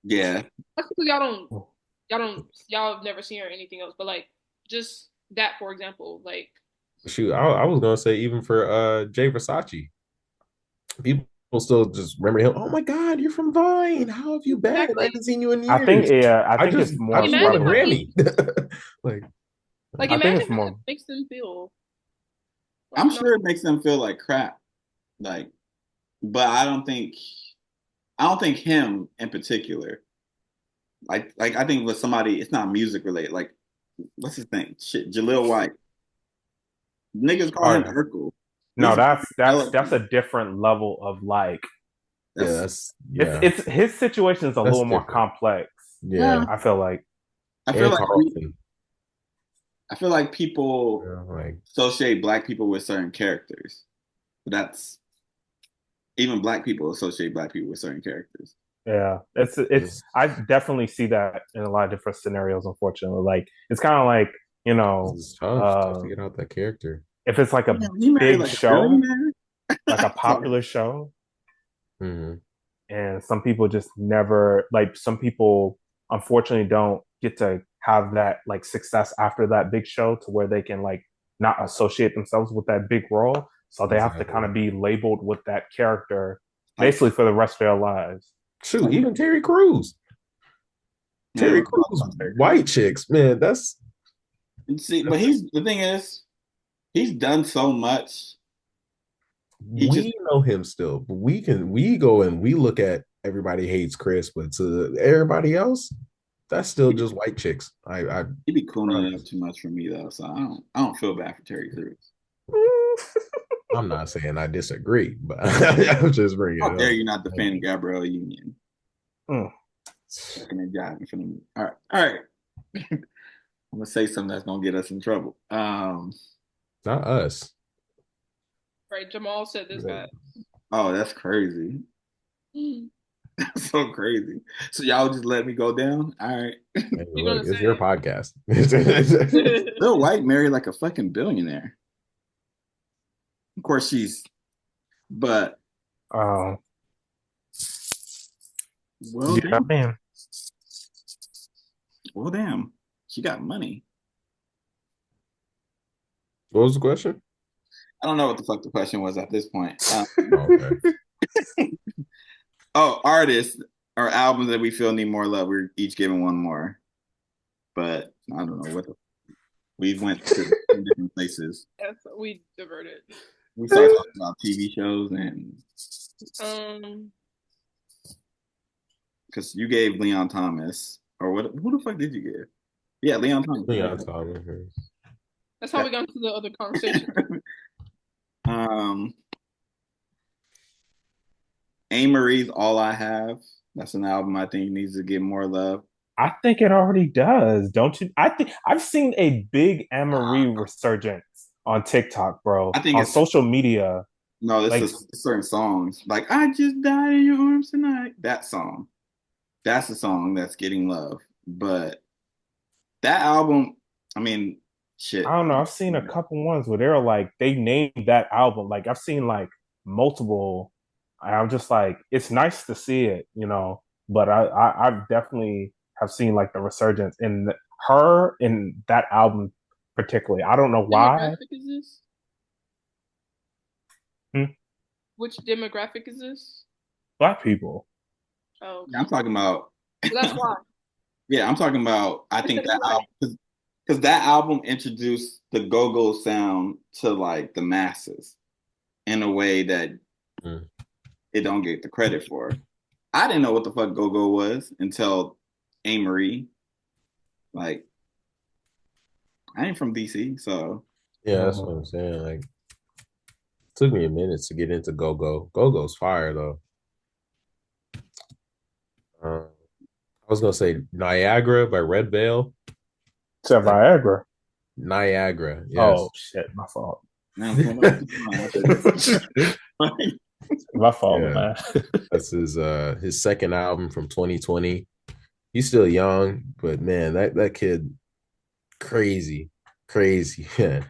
Yeah. That's because y'all have never seen her or anything else. But like just that for example, like Shoot, I was gonna say even for Jay Versace, people still just remember him. Oh my God, you're from Vine. How have you been? I exactly. haven't seen you in I think years. yeah, I I think just it's I more just won a Imagine how prevalent. Grammy. he Like like I think imagine it's how that more. makes them feel. Like I'm no, sure it makes them feel like crap. Like, but I don't think him in particular. Like I think with somebody, it's not music related. Like, what's his name? Shit, Jaleel White. Niggas call Oh him yeah. Urkel. No, He's that's eloquent. a different level of like yeah, That's it's his situation is a that's little more different. complex. Yeah, yeah. I feel like I feel and like Carlton. people Yeah, like associate black people with certain characters. But that's even black people associate black people with certain characters. yeah, it's this I definitely see that in a lot of different scenarios. Unfortunately, like it's kind of like this is tough to uh, get out that character. if it's like a Damn, he married big like a show, billionaire. like a Sorry. popular show, Hmm. and some people just never like some people unfortunately don't get to have that like success after that big show to where they can like not associate themselves with that big role, so they have to kind Exactly. of be labeled with that character Like, basically for the rest of their lives. Shoot, like even Terry Crews. man, Terry let's talk Crews, about Terry Crews. white chicks, man. See, but he's the thing is, he's done so much. He just We know him still, but we go and we look at everybody hates Chris, but to everybody else, that's still just white chicks. I he be cooning it up too much for me though, so I don't feel bad for Terry Crews. I'm not saying I disagree, but I'm just bringing How it dare up. you not defend Gabrielle Union? Mm. Fucking that job in front of me. All right. I'm gonna say something that's gonna get us in trouble. Not us. right? Jamal said this guy. Oh, that's crazy. Mm. That's so crazy. So y'all just let me go down. All right. Hey, You're look, gonna it's your say podcast. it. Lil White married like a fucking billionaire. Of course but um well yeah, damn. man. Well damn. She got money. What was the question? I don't know what the fuck the question was at this point. Oh, okay. Oh, artists or albums that we feel need more love. We're each giving one more. But I don't know what we went to different places. Yes, we diverted. We started talking about TV shows and Um, because you gave Leon Thomas or what? Who the fuck did you give? Yeah, Leon Thomas. Leon Right? Thomas. that's how we got into the other conversation. um, Marie's All I Have. That's an album I think needs to get more love. I think it already does, don't you? I think I've seen a big Anne-Marie resurgence on TikTok, I bro, think on it's social media. no, this Like, is certain songs. Like I just died in your arms tonight. That song. That's the song that's getting love. But that album, I mean, I shit. don't know. I've seen a couple ones where they're like they named that album. Like I've seen like multiple. And I'm just like, it's nice to see it, you know. But I've definitely have seen like the resurgence in her in that album particularly. I don't know why. Demographic is this? Hmm? Which demographic is this? Black people. Oh, Yeah, I'm talking about. well, that's why. Yeah, I'm talking about. I think that album because that album introduced the go-go sound to like the masses in a way that Mm. it don't get the credit for. I didn't know what the fuck go-go was until Marie. Like, I ain't from DC, so Yeah, that's Mhm. what I'm saying. Like, took me a minute to get into Go Go. Go Go's fire though. I was gonna say Niagara by Red Veil. To That Viagra. Niagara. Oh Yes. shit, my fault. Man, I'm pulling up the song. I should My fault, Yeah. man. That's his second album from 2020. He's still young, but man, that kid crazy. Crazy. Yeah.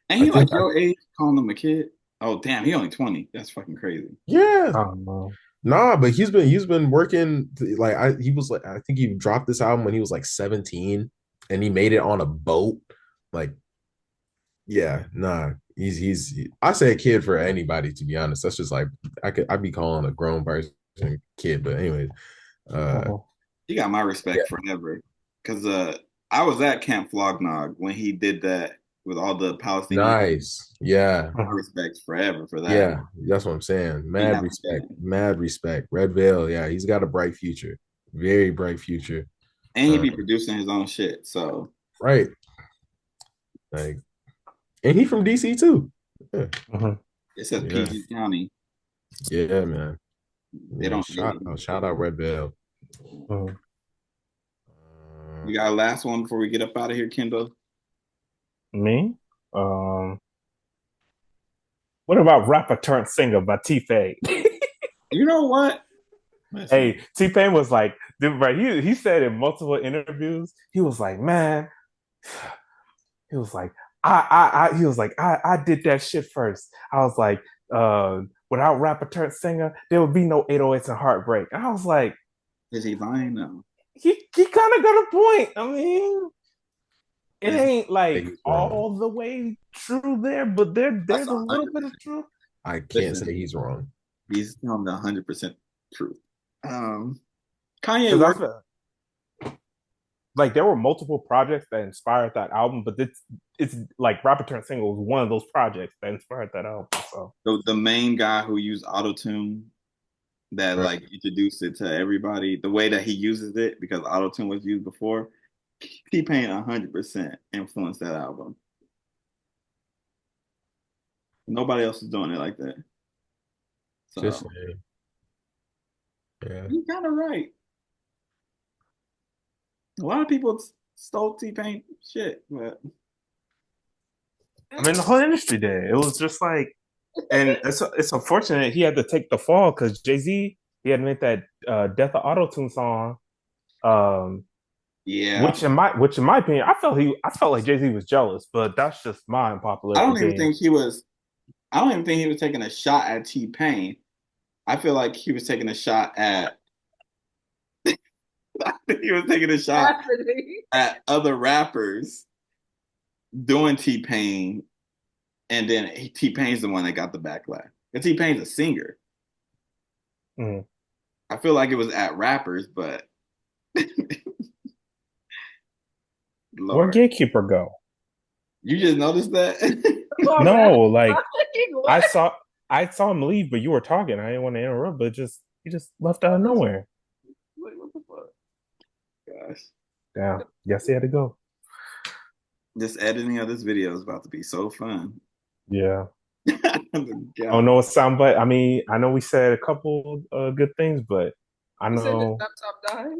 And I he think like your age, calling him a kid. Oh damn, he only 20. That's fucking crazy. yeah. I don't know. Nah, but he's been working like he was like I think he dropped this album when he was like 17 and he made it on a boat. Like, yeah, nah. I say a kid for anybody, to be honest. That's just like I'd be calling a grown person kid, but anyway. Uh Mhm. He got my yeah, respect forever. Cause I was at Camp Flognog when he did that with all the Palestinian. nice. Yeah. My respect forever for that. Yeah, that's what I'm saying. He Mad got respect. Mad respect. Red Veil, yeah, he's got a bright future. Very bright future. and he Uh, be producing his own shit. So right. Like, and he from DC too. Yeah. Mhm. it says Yeah. PG County. Yeah, man. They Yeah. don't Shout out Red Veil. Mhm. Uh, You got a last one before we get up out of here, Kendall? Me? What about rapper turned singer by T-Pain? You know what? Listen, Hey, T-Pain was like, dude, right? He said in multiple interviews, he was like, man, he was like, he was like, I did that shit first. I was like, without rapper turned singer, there would be no 808s and heartbreak. And I was like, is he lying? No. he kind of got a point. I mean, it Listen, ain't like he's wrong. all the way true there, but that's there's a little bit of 100%. truth. I can't Listen, say he's wrong. he's telling the 100% truth. Kanye Because I worked. feel like there were multiple projects that inspired that album, but it's like Rapper Turned Single was one of those projects that inspired that album. So The main guy who used autotune that Right. like introduced it to everybody, the way that he uses it because autotune was used before, T-Pain 100% influenced that album. Nobody else is doing it like that. Just So saying. Yeah. you're kind of right. A lot of people stole T-Pain shit, but I mean, the whole industry did. It was just like, and it's unfortunate he had to take the fall because Jay-Z he had made that Death of Autotune song. Um, yeah, which in my opinion, I felt like Jay-Z was jealous, but that's just my unpopular I don't even opinion. think he was. I don't even think he was taking a shot at T-Pain. I feel like he was taking a shot at. I think he was taking a shot at other rappers doing T-Pain, and then T-Pain's the one that got the backlash. And T-Pain's a singer. Mm. I feel like it was at rappers, but Where Lord, Gatekeeper go? you just noticed that? No, like I What? saw I saw him leave, but you were talking. I didn't want to interrupt, but he just left out of nowhere. What the fuck? Gosh, Damn, guess he had to go. this editing of this video is about to be so fun. Yeah. Oh God. no, soundbite. I mean, I know we said a couple good things, but I You said his know laptop died?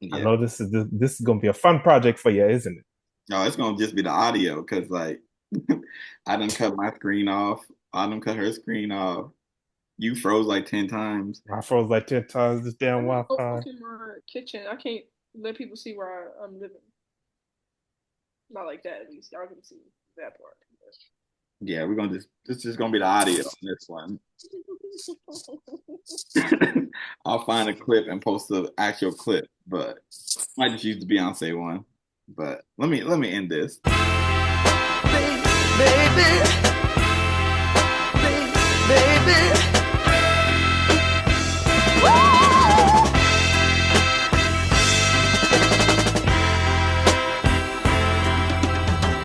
Yeah. this is gonna be a fun project for you, isn't it? No, it's gonna just be the audio because like I done cut my screen off. I done cut her screen off. You froze like 10 times. I froze like 10 times this I damn need to go Wi-Fi. fucking my kitchen. I can't let people see where I'm living. Not like that, at least. Y'all can see that part. Yeah, we're gonna just this is gonna be the audio on this one. I'll find a clip and post the actual clip, but I might just use the Beyonce one. But let me end this. baby, baby, baby.